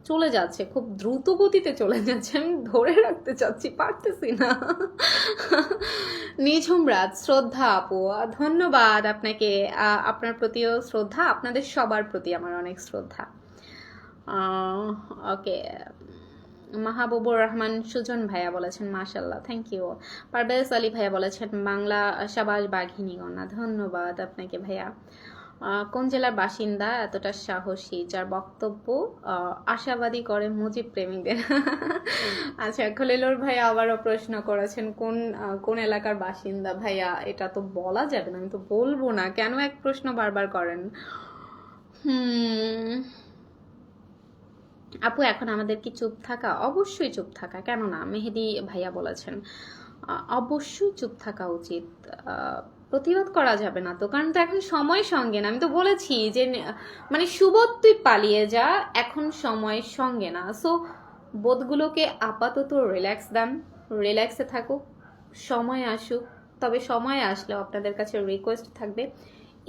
চলে যাচ্ছে, খুব দ্রুত গতিতে চলে যাচ্ছে, আমি ধরে রাখতে চাচ্ছি, পারতেছি না। নিঝুম রাত, শ্রদ্ধা আপু, ধন্যবাদ আপনাকে। আপনার প্রতিও শ্রদ্ধা, আপনাদের সবার প্রতি আমার অনেক শ্রদ্ধা। ওকে, মাহবুবুর রহমান সুজন ভাইয়া বলেছেন মাশাল্লাহ, থ্যাংক ইউ। পারভেজ আলী ভাইয়া বলেছেন বাংলা সাবাস বাঘিনী গণা, ধন্যবাদ আপনাকে ভাইয়া। কোন জেলার বাসিন্দা এতটা সাহসী, যার বক্তব্য আশাবাদী করে মুজিব প্রেমীদের? আচ্ছা, খলিলুর ভাইয়া আবারও প্রশ্ন করেছেন কোন কোন এলাকার বাসিন্দা। ভাইয়া এটা তো বলা যাবে না, আমি তো বলবো না, কেন এক প্রশ্ন বারবার করেন? আপু এখন আমাদের কি চুপ থাকা? অবশ্যই চুপ থাকা, কেন না? মেহেদি ভাইয়া বলেছেন অবশ্যই চুপ থাকা উচিত, প্রতিবাদ করা যাবে না তো, কারণ তো এখন সময় সঙ্গে না। আমি তো বলেছি যে মানে সুবোধ তুই পালিয়ে যা, এখন সময় সঙ্গে না। সো বোধগুলোকে আপাতত রিল্যাক্স দেন, রিল্যাক্সে থাকুক, সময় আসুক। তবে সময় আসলেও আপনাদের কাছে রিকোয়েস্ট থাকবে,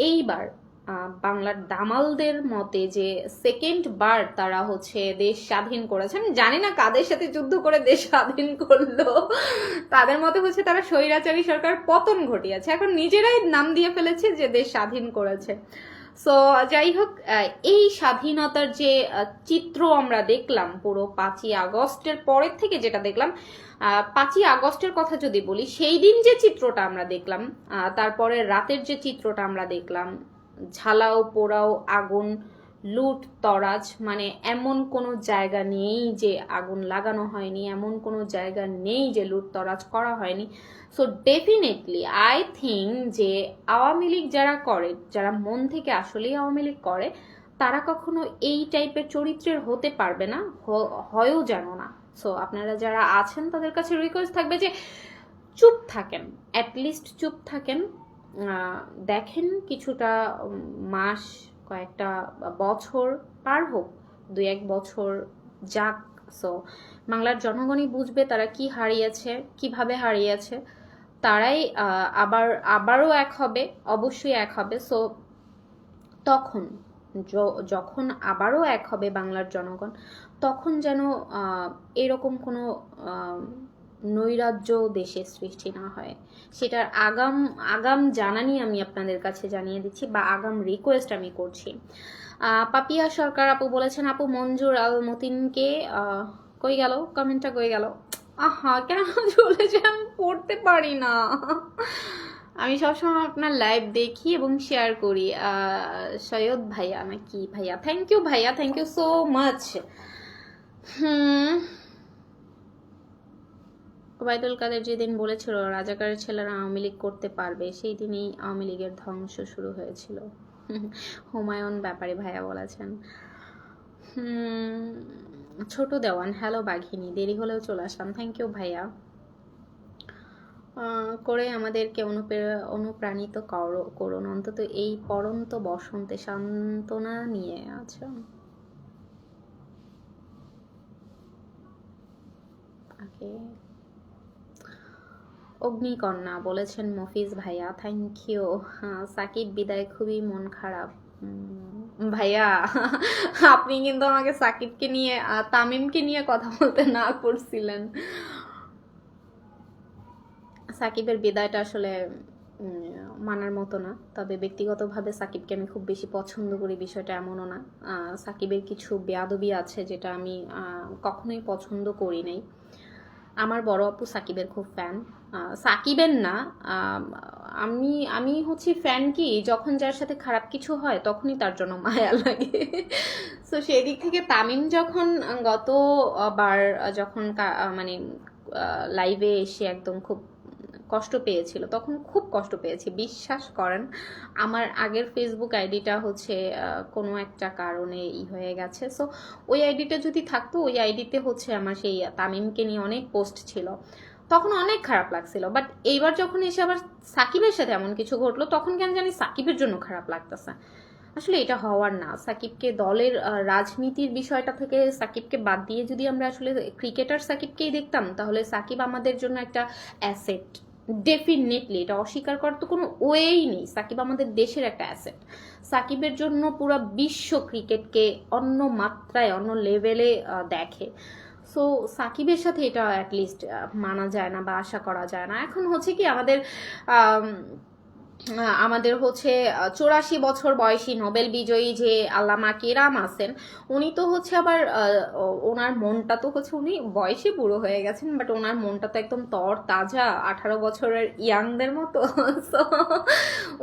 এইবার বাংলার দামালদের মতে যে সেকেন্ড বার তারা হচ্ছে দেশ স্বাধীন করেছে, আমি জানি না কাদের সাথে যুদ্ধ করে দেশ স্বাধীন করলো, তাদের মতে হচ্ছে তারা স্বৈরাচারী সরকার পতন ঘটিয়েছে, এখন নিজেরাই নাম দিয়ে ফেলেছে যে দেশ স্বাধীন করেছে। সো যাই হোক, এই স্বাধীনতার যে চিত্র আমরা দেখলাম পুরো 5ই আগস্টের পরের থেকে যেটা দেখলাম, 5ই আগস্টের কথা যদি বলি, সেই দিন যে চিত্রটা আমরা দেখলাম, তারপরে রাতের যে চিত্রটা আমরা দেখলাম, ঝালাও পোড়াও আগুন, লুট তরাজ, মানে এমন কোনো জায়গা নেই যে আগুন লাগানো হয়নি, এমন কোনো জায়গা নেই যে লুট তরাজ করা হয়নি। সো ডেফিনেটলি আই থিঙ্ক যে আওয়ামী লীগ যারা করে, যারা মন থেকে আসলেই আওয়ামী লীগ করে, তারা কখনো এই টাইপের চরিত্রের হতে পারবে না, হয়ও যেন না। সো আপনারা যারা আছেন তাদের কাছে রিকোয়েস্ট থাকবে যে চুপ থাকেন, অ্যাটলিস্ট চুপ থাকেন, দেখেন কিছুটা মাস, কয়েকটা বছর পার হোক, 2-1 বছর যাক। সো বাংলার জনগণই বুঝবে তারা কি হারিয়েছে, কিভাবে হারিয়েছে, তারাই আবারও এক হবে, অবশ্যই এক হবে। সো তখন যখন আবারও এক হবে বাংলার জনগণ, তখন যেন এরকম কোনো নৈরাজ্য দেশে সৃষ্টি না হয়, সেটার আগাম জানানি আমি আপনাদের কাছে জানিয়ে দিচ্ছি, বা আগাম রিকোয়েস্ট আমি করছি। পাপিয়া সরকার আপু বলেছেন আপু মঞ্জুর আল মতিনকে কই গেল কমেন্টটা, কই গেল? আহা, কেন চলে যায়, আমি পড়তে পারি না। আমি সবসময় আপনার লাইভ দেখি এবং শেয়ার করি। সৈয়দ ভাইয়া নাকি ভাইয়া, থ্যাংক ইউ ভাইয়া, thank you so much. Obaidul Quader যেদিন বলেছিল রাজাকারের ছেলেরা আওয়ামী লীগ করতে পারবে, সেই দিনই আওয়ামী লীগের ধ্বংস শুরু হয়েছিল। হুমায়ুন ব্যাপারী ভাইয়া বলেছেন। ছোট দেওয়ান, হ্যালো বাঘিনী, দেরি হলেও চলে আসলাম, থ্যাংক ইউ ভাইয়া। করে আমাদেরকে অনুপ্রাণিত করুন অন্তত এই পড়ন্ত বসন্তে সান্ত্বনা নিয়ে। আচ্ছা, ওকে। অগ্নিকন্যা বলেছেন মফিজ ভাইয়া, থ্যাংক ইউ। সাকিব বিদায় খুবই মন খারাপ, ভাইয়া আপনি কিন্তু আমাকে সাকিবকে নিয়ে তামিমকে নিয়ে কথা বলতে না করছিলেন। সাকিবের বিদায়টা আসলে মানার মতো না, তবে ব্যক্তিগতভাবে সাকিবকে আমি খুব বেশি পছন্দ করি বিষয়টা এমনও না। সাকিবের কিছু বেয়াদবি আছে যেটা আমি কখনোই পছন্দ করি নাই। আমার বড় আপু সাকিবের খুব ফ্যান, সাকিবের না, আমি আমি হচ্ছি ফ্যান কি যখন যার সাথে খারাপ কিছু হয় তখনই তার জন্য মায়া লাগে। সো সেই দিক থেকে তামিম যখন গতবার যখন মানে লাইভে এসে একদম খুব কষ্ট পেয়েছিল, তখন খুব কষ্ট পেয়েছি, বিশ্বাস করেন। আমার আগের ফেসবুক আইডিটা হচ্ছে কোনো একটা কারণে হয়ে গেছে। সো ওই আইডিটা যদি থাকতো, ওই আইডিতে হচ্ছে আমার সেই তামিমকে নিয়ে অনেক পোস্ট ছিল, তখন অনেক খারাপ লাগছিল। বাট এইবার যখন এসে আবার সাকিবের সাথে এমন কিছু ঘটলো, তখন কেন জানি সাকিবের জন্য খারাপ লাগতেছে। আসলে এটা হওয়ার না। সাকিবকে দলের রাজনীতির বিষয়টা থেকে সাকিবকে বাদ দিয়ে যদি আমরা আসলে ক্রিকেটার সাকিবকেই দেখতাম, তাহলে সাকিব আমাদের জন্য একটা অ্যাসেট। ডেফিনেটলি এটা অস্বীকার করার তো কোনো ওয়েই নেই। সাকিব আমাদের দেশের একটা অ্যাসেট। সাকিবের জন্য পুরো বিশ্ব ক্রিকেটকে অন্য মাত্রায়, অন্য লেভেলে দেখে। সো সাকিবের সাথে এটা অ্যাটলিস্ট মানা যায় না বা আশা করা যায় না। এখন হচ্ছে কি আমাদের হচ্ছে 84 বছর বয়সী নোবেল বিজয়ী যে আল্লামা কেরাম আছেন, উনি তো হচ্ছে আবার ওনার মনটা তো হচ্ছে, উনি বয়সে বুড়ো হয়ে গেছেন, বাট ওনার মনটা তো একদম তর তাজা 18 বছরের ইয়াংদের মতো। সো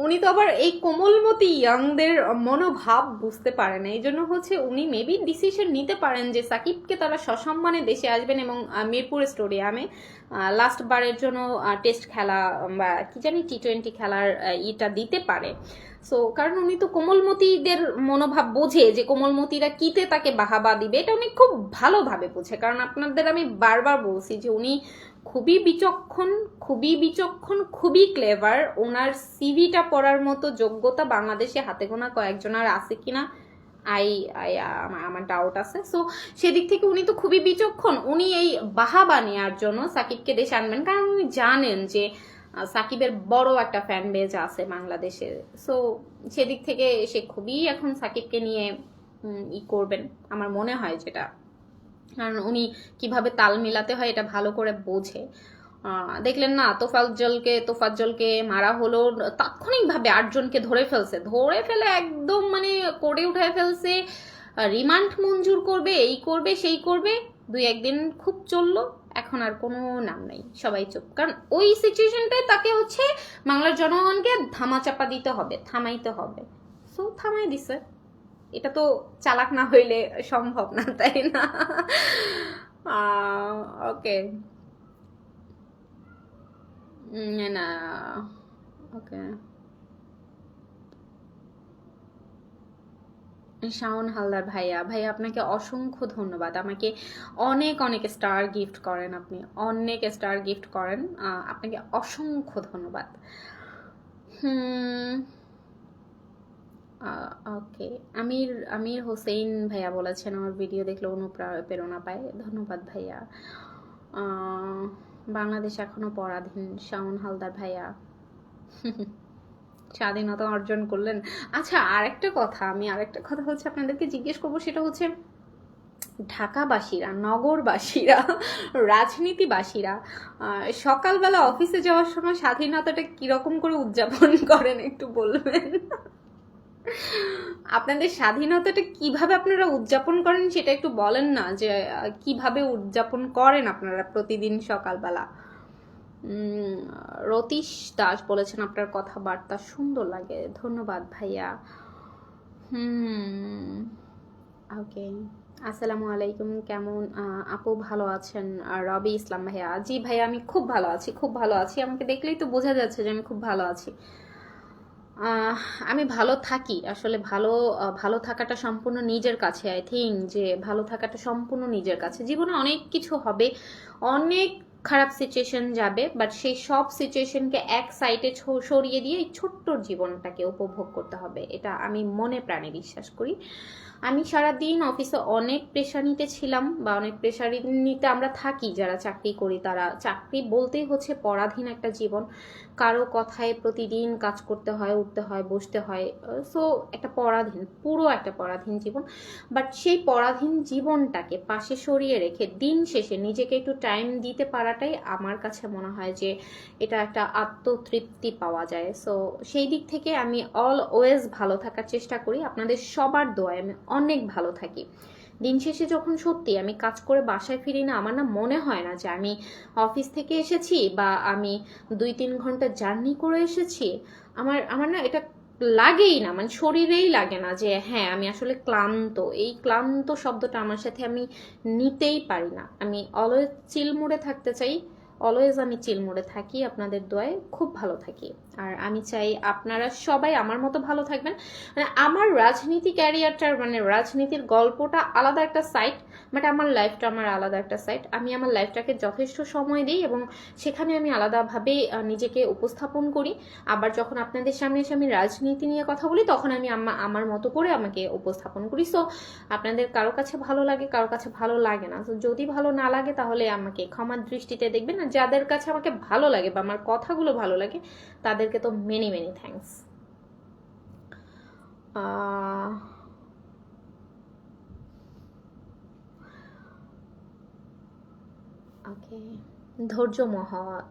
উনি তো আবার এই কোমলমতি ইয়াংদের মনোভাব বুঝতে পারেন, এই জন্য হচ্ছে উনি মেবি ডিসিশন নিতে পারেন যে সাকিবকে তারা সসম্মানে দেশে আসবেন এবং মিরপুর স্টেডিয়ামে লাস্ট বারের জন্য টেস্ট খেলা বা কি জানি T20 খেলার ইটা দিতে পারে। সো কারণ উনি তো কোমলমতিদের মনোভাব বোঝে, যে কোমলমতিরা কিতে তাকে বাহাবা দিবে, এটা উনি খুব ভালোভাবে বোঝে। কারণ আপনাদের আমি বারবার বলছি যে উনি খুবই বিচক্ষণ, খুবই বিচক্ষণ, খুবই ক্লেভার। ওনার সিভিটা পড়ার মতো যোগ্যতা বাংলাদেশে হাতে গোনা কয়েকজনের আছে কিনা আই আই আমার ডাউট আছে। সো সেদিক থেকে উনি তো খুবই বিচক্ষণ। উনি এই বাহাবা নেওয়ার জন্য সাকিবকে দেশে আনবেন, কারণ উনি জানেন যে সাকিবের বড় একটা ফ্যান বেজ আছে বাংলাদেশে। সো সেদিক থেকে সে খুবই এখন সাকিবকে নিয়ে করবেন আমার মনে হয় যেটা, কারণ উনি কিভাবে তাল মিলাতে হয় এটা ভালো করে বোঝে। দেখলেন না তোফাজ্জলকে মারা হলো, তাৎক্ষণিকভাবে 8 জনকে ধরে ফেলে একদম মানে কোর্টে উঠায় ফেলছে, রিমান্ড মঞ্জুর করবে, এই করবে সেই করবে। 2-1 দিন খুব চললো, এখন আর কোনো নাম নাই, সবাই চুপ। কারণ ওই সিচুয়েশনটাই তাকে হচ্ছে বাংলার জনগণকে ধামাচাপা দিতে হবে, থামাইতে হবে। সো থামাই দিছে। এটা তো চালাক না হইলে সম্ভব না, তাই না? ওকে না, ওকে। শাওন হালদার ভাইয়া, ভাইয়া আপনাকে অসংখ্য ধন্যবাদ। আমাকে অনেক অনেক স্টার গিফট করেন, আপনি অনেক স্টার গিফট করেন, আপনাকে অসংখ্য ধন্যবাদ। ওকে, আমির আমির হোসেন ভাইয়া বলেছেন আমার ভিডিও দেখলে অনুপ্রেরণা পায়। ধন্যবাদ ভাইয়া। বাংলাদেশ এখনো পরাধীন, শাওন হালদার ভাইয়া। স্বাধীনতা অর্জন করলেন। আচ্ছা, আরেকটা কথা হচ্ছে আপনাদেরকে জিজ্ঞেস করবো, সেটা হচ্ছে ঢাকাবাসীরা, নগরবাসীরা, রাজনীতিবাসীরা সকালবেলা অফিসে যাওয়ার সময় স্বাধীনতাটা কিরকম করে উদযাপন করেন একটু বলবেন? আপনাদের স্বাধীনতাটা কিভাবে আপনারা উদযাপন করেন সেটা একটু বলেন না, যে কিভাবে উদযাপন করেন আপনারা প্রতিদিন সকালবেলা। রতীশ দাস বলেছেন আপনার কথাবার্তা সুন্দর লাগে, ধন্যবাদ ভাইয়া। ওকে, আসসালামু আলাইকুম, কেমন আপু ভালো আছেন? রবি ইসলাম ভাইয়া, জি ভাইয়া আমি খুব ভালো আছি, খুব ভালো আছি। আমাকে দেখলেই তো বোঝা যাচ্ছে যে আমি খুব ভালো আছি। আমি ভালো থাকি আসলে, ভালো থাকাটা সম্পূর্ণ নিজের কাছে। আই থিঙ্ক যে ভালো থাকাটা সম্পূর্ণ নিজের কাছে। জীবনে অনেক কিছু হবে, অনেক খারাপ সিচুয়েশন যাবে, বাট সেই সব সিচুয়েশনকে এক সাইডে সরিয়ে দিয়ে এই ছোট্ট জীবনটাকে উপভোগ করতে হবে, এটা আমি মনে প্রাণে বিশ্বাস করি। আমি সারাদিন অফিসে অনেক প্রেশার নিতে ছিলাম, বা অনেক প্রেশার নিতে আমরা থাকি যারা চাকরি করি, তারা চাকরি বলতেই হচ্ছে পরাধীন একটা জীবন। কারো কথায় প্রতিদিন কাজ করতে হয়, উঠতে হয়, বসতে হয়। সো একটা পরাধীন, পুরো একটা পরাধীন জীবন। বাট সেই পরাধীন জীবনটাকে পাশে সরিয়ে রেখে দিন শেষে নিজেকে একটু টাইম দিতে পারাটাই আমার কাছে মনে হয় যে এটা একটা আত্মতৃপ্তি পাওয়া যায়। সো সেই দিক থেকে আমি অলওয়েজ ভালো থাকার চেষ্টা করি। আপনাদের সবার দোয়ায় আমি অনেক ভালো থাকি। দিন শেষে যখন সত্যি আমি কাজ করে বাসায় ফিরি না, আমার না মনে হয় না যে আমি অফিস থেকে এসেছি বা আমি 2-3 ঘন্টা জার্নি করে এসেছি। আমার আমার না এটা লাগেই না, মানে শরীরেই লাগে না যে হ্যাঁ আমি আসলে ক্লান্ত। এই ক্লান্ত শব্দটা আমার সাথে আমি নিতেই পারি না। আমি অলওয়েজ চিল মোডে থাকতে চাই। অলওয়েজ আমি চিল মোডে থাকি, আপনাদের দোয়ায় খুব ভালো থাকি। আর আমি চাই আপনারা সবাই আমার মতো ভালো থাকবেন। মানে আমার রাজনীতি ক্যারিয়ারটার, মানে রাজনীতির গল্পটা আলাদা একটা সাইড, বাট আমার লাইফটা আমার আলাদা একটা সাইড। আমি আমার লাইফটাকে যথেষ্ট সময় দিই এবং সেখানে আমি আলাদাভাবে নিজেকে উপস্থাপন করি। আবার যখন আপনাদের সামনে এসে আমি রাজনীতি নিয়ে কথা বলি, তখন আমি আমার মতো করে আমাকে উপস্থাপন করি। সো আপনাদের কারো কাছে ভালো লাগে, কারো কাছে ভালো লাগে না। তো যদি ভালো না লাগে তাহলে আমাকে ক্ষমার দৃষ্টিতে দেখবেন। আর যাদের কাছে আমাকে ভালো লাগে বা আমার কথাগুলো ভালো লাগে তাদেরকে তো মেনি মেনি থ্যাঙ্কস। ওকে, ধৈর্য মহৎ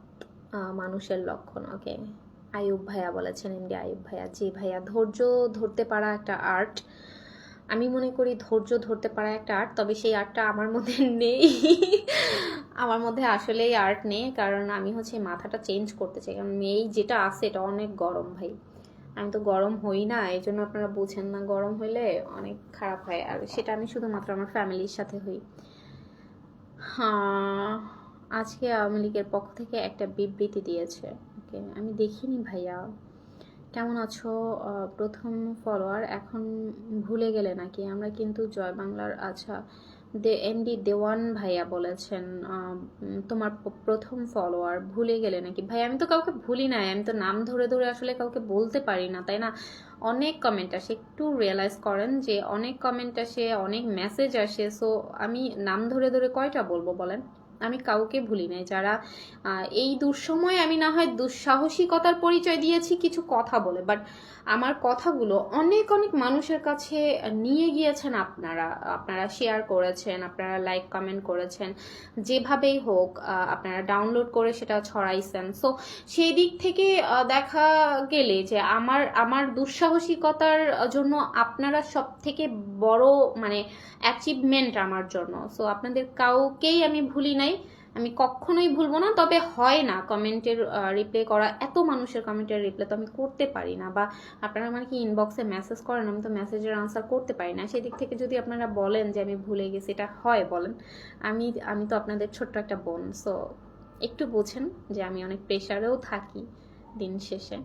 মানুষের লক্ষণ। ওকে, আয়ুব ভাইয়া বলেছেন, এমডি আয়ুব ভাইয়া। জি ভাইয়া, ধৈর্য ধরতে পারা একটা আর্ট। আমি মনে করি ধৈর্য ধরতে পারা একটা আর্ট, তবে সেই আর্টটা আমার মধ্যে নেই। আমার মধ্যে আসলেই আর্ট নেই, কারণ আমি হচ্ছে মাথাটা চেঞ্জ করতে চাই। কারণ এই যেটা আছে এটা অনেক গরম ভাই। আমি তো গরম হই না, এই জন্য আপনারা বুঝেন না। গরম হইলে অনেক খারাপ হয়, আর সেটা আমি শুধুমাত্র আমার ফ্যামিলির সাথে হই। হ্যাঁ, আজকে আওয়ামী লীগের পক্ষ থেকে একটা বিবৃতি দিয়েছে। ওকে, আমি দেখিনি ভাইয়া। কেমন আছো প্রথম ফলোয়ার? এখন ভুলে গেলে নাকি? আমরা কিন্তু জয় বাংলার। আচ্ছা, এমডি দেওয়ান ভাইয়া বলেছেন তোমার প্রথম ফলোয়ার, ভুলে গেলে নাকি? ভাই আমি তো কাউকে ভুলি নাই, আমি তো নাম ধরে ধরে আসলে কাউকে বলতে পারি না, তাই না? অনেক কমেন্ট আসে, একটু রিয়েলাইজ করেন যে অনেক কমেন্ট আসে, অনেক মেসেজ আসে। সো আমি নাম ধরে ধরে কয়টা বলবো বলেন? আমি কাউকে ভুলি নাই। যারা এই দুঃসময়ে আমি না হয় দুঃসাহসিকতার পরিচয় দিয়েছি কিছু কথা বলে, বাট আমার কথাগুলো অনেক অনেক মানুষের কাছে নিয়ে গিয়েছেন আপনারা। আপনারা শেয়ার করেছেন, আপনারা লাইক কমেন্ট করেছেন, যেভাবেই হোক আপনারা ডাউনলোড করে সেটা ছড়াইছেন। সো সেই দিক থেকে দেখা গেলে যে আমার আমার দুঃসাহসিকতার জন্য আপনারা সব থেকে বড় মানে অ্যাচিভমেন্ট আমার জন্য। সো আপনাদের কাউকেই আমি ভুলি নাই, আমি কখনোই ভুলবো না। তবে হয় না কমেন্টের রিপ্লে করা, এত মানুষের কমেন্টের রিপ্লে তো আমি করতে পারি না। বা আপনারা মানে কি ইনবক্সে মেসেজ করেন, আমি তো মেসেজের আনসার করতে পারি না। সেদিক থেকে যদি আপনারা বলেন যে আমি ভুলে গেছি, এটা হয় বলেন? আমি আমি তো আপনাদের ছোট্ট একটা বোন। সো একটু বোঝেন যে আমি অনেক প্রেশারেও থাকি দিন শেষে।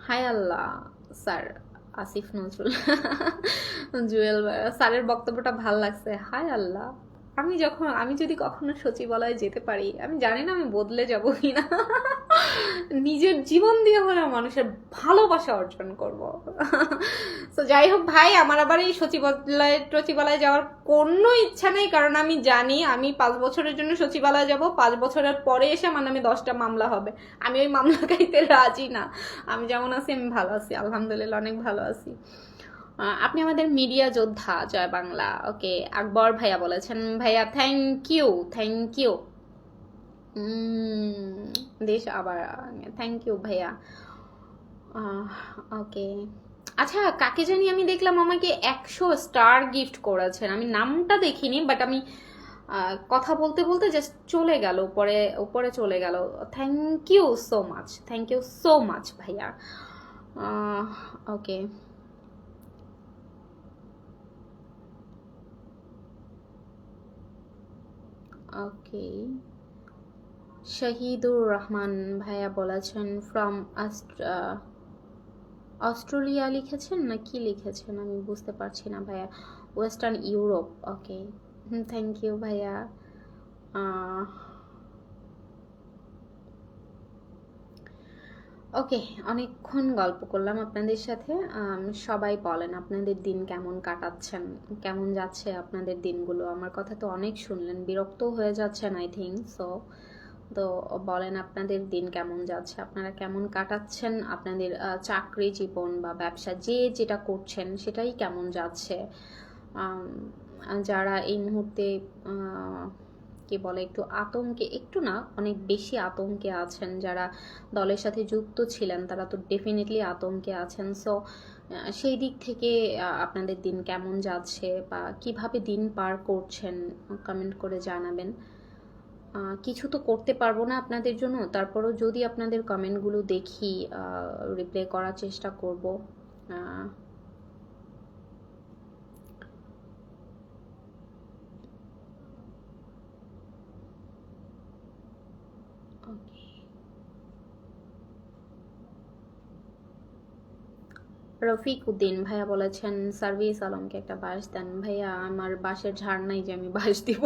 হাই আল্লাহ স্যার, আসিফ নজরুল। জুয়েল স্যারের বক্তব্যটা ভাল লাগছে। হায় আল্লাহ, আমি যদি কখনো সচিবালয়ে যেতে পারি, আমি জানি না আমি বদলে যাব কিনা। নিজের জীবন দিয়ে হলে মানুষের ভালোবাসা অর্জন করব। তো যাই হোক ভাই, আমার আবার এই সচিবালয়ে যাওয়ার কোনো ইচ্ছা নেই, কারণ আমি জানি আমি 5 বছরের জন্য সচিবালয়ে যাব, 5 বছরের পরে এসে আমার নামে 10টা মামলা হবে। আমি ওই মামলা খাইতে রাজি না। আমি যেমন আছি আমি ভালো আছি, আলহামদুলিল্লাহ অনেক ভালো আছি। আপনি আমাদের মিডিয়া যোদ্ধা, জয় বাংলা। ওকে, আকবর ভাইয়া বলেছেন, ভাইয়া থ্যাংক ইউ, থ্যাংক ইউ। দেশ আবার, থ্যাংক ইউ ভাইয়া। ওকে, আচ্ছা কাকে জানি আমি দেখলাম আমাকে 100 স্টার গিফট করেছেন, আমি নামটা দেখিনি, বাট আমি কথা বলতে বলতে জাস্ট চলে গেল, উপরে উপরে চলে গেল। Thank you so much, thank you so much ভাইয়া। ওকে, ওকে, শহীদুর রহমান ভাইয়া বলেছেন ফ্রম অস্ট্রেলিয়া লিখেছেন না কি লিখেছেন আমি বুঝতে পারছি না ভাইয়া। Western Europe. Okay, thank you ভাইয়া। ওকে, অনেকক্ষণ গল্প করলাম আপনাদের সাথে। সবাই বলেন আপনাদের দিন কেমন কাটাচ্ছেন, কেমন যাচ্ছে আপনাদের দিনগুলো? আমার কথা তো অনেক শুনলেন, বিরক্ত হয়ে যাচ্ছেন আই থিঙ্ক। সো তো বলেন আপনাদের দিন কেমন যাচ্ছে, আপনারা কেমন কাটাচ্ছেন, আপনাদের চাকরি জীবন বা ব্যবসা যে যেটা করছেন সেটাই কেমন যাচ্ছে। যারা এই মুহূর্তে কি বলে একটু আতঙ্কে, একটু না অনেক বেশি আতঙ্কে আছেন, যারা দলের সাথে যুক্ত ছিলেন তারা তো ডেফিনেটলি আতঙ্কে আছেন। সো সেই দিক থেকে আপনাদের দিন কেমন যাচ্ছে বা কিভাবে দিন পার করছেন কমেন্ট করে জানাবেন। কিছু তো করতে পারবো না আপনাদের জন্য, তারপরও যদি আপনাদের কমেন্টগুলো দেখি রিপ্লাই করার চেষ্টা করব। রফিক উদ্দিন ভাইয়া বলেছেন সার্ভিস আলমকে একটা বাঁশ দেন। ভাইয়া আমার বাঁশের ঝাড় নাই যে আমি বাঁশ দিব।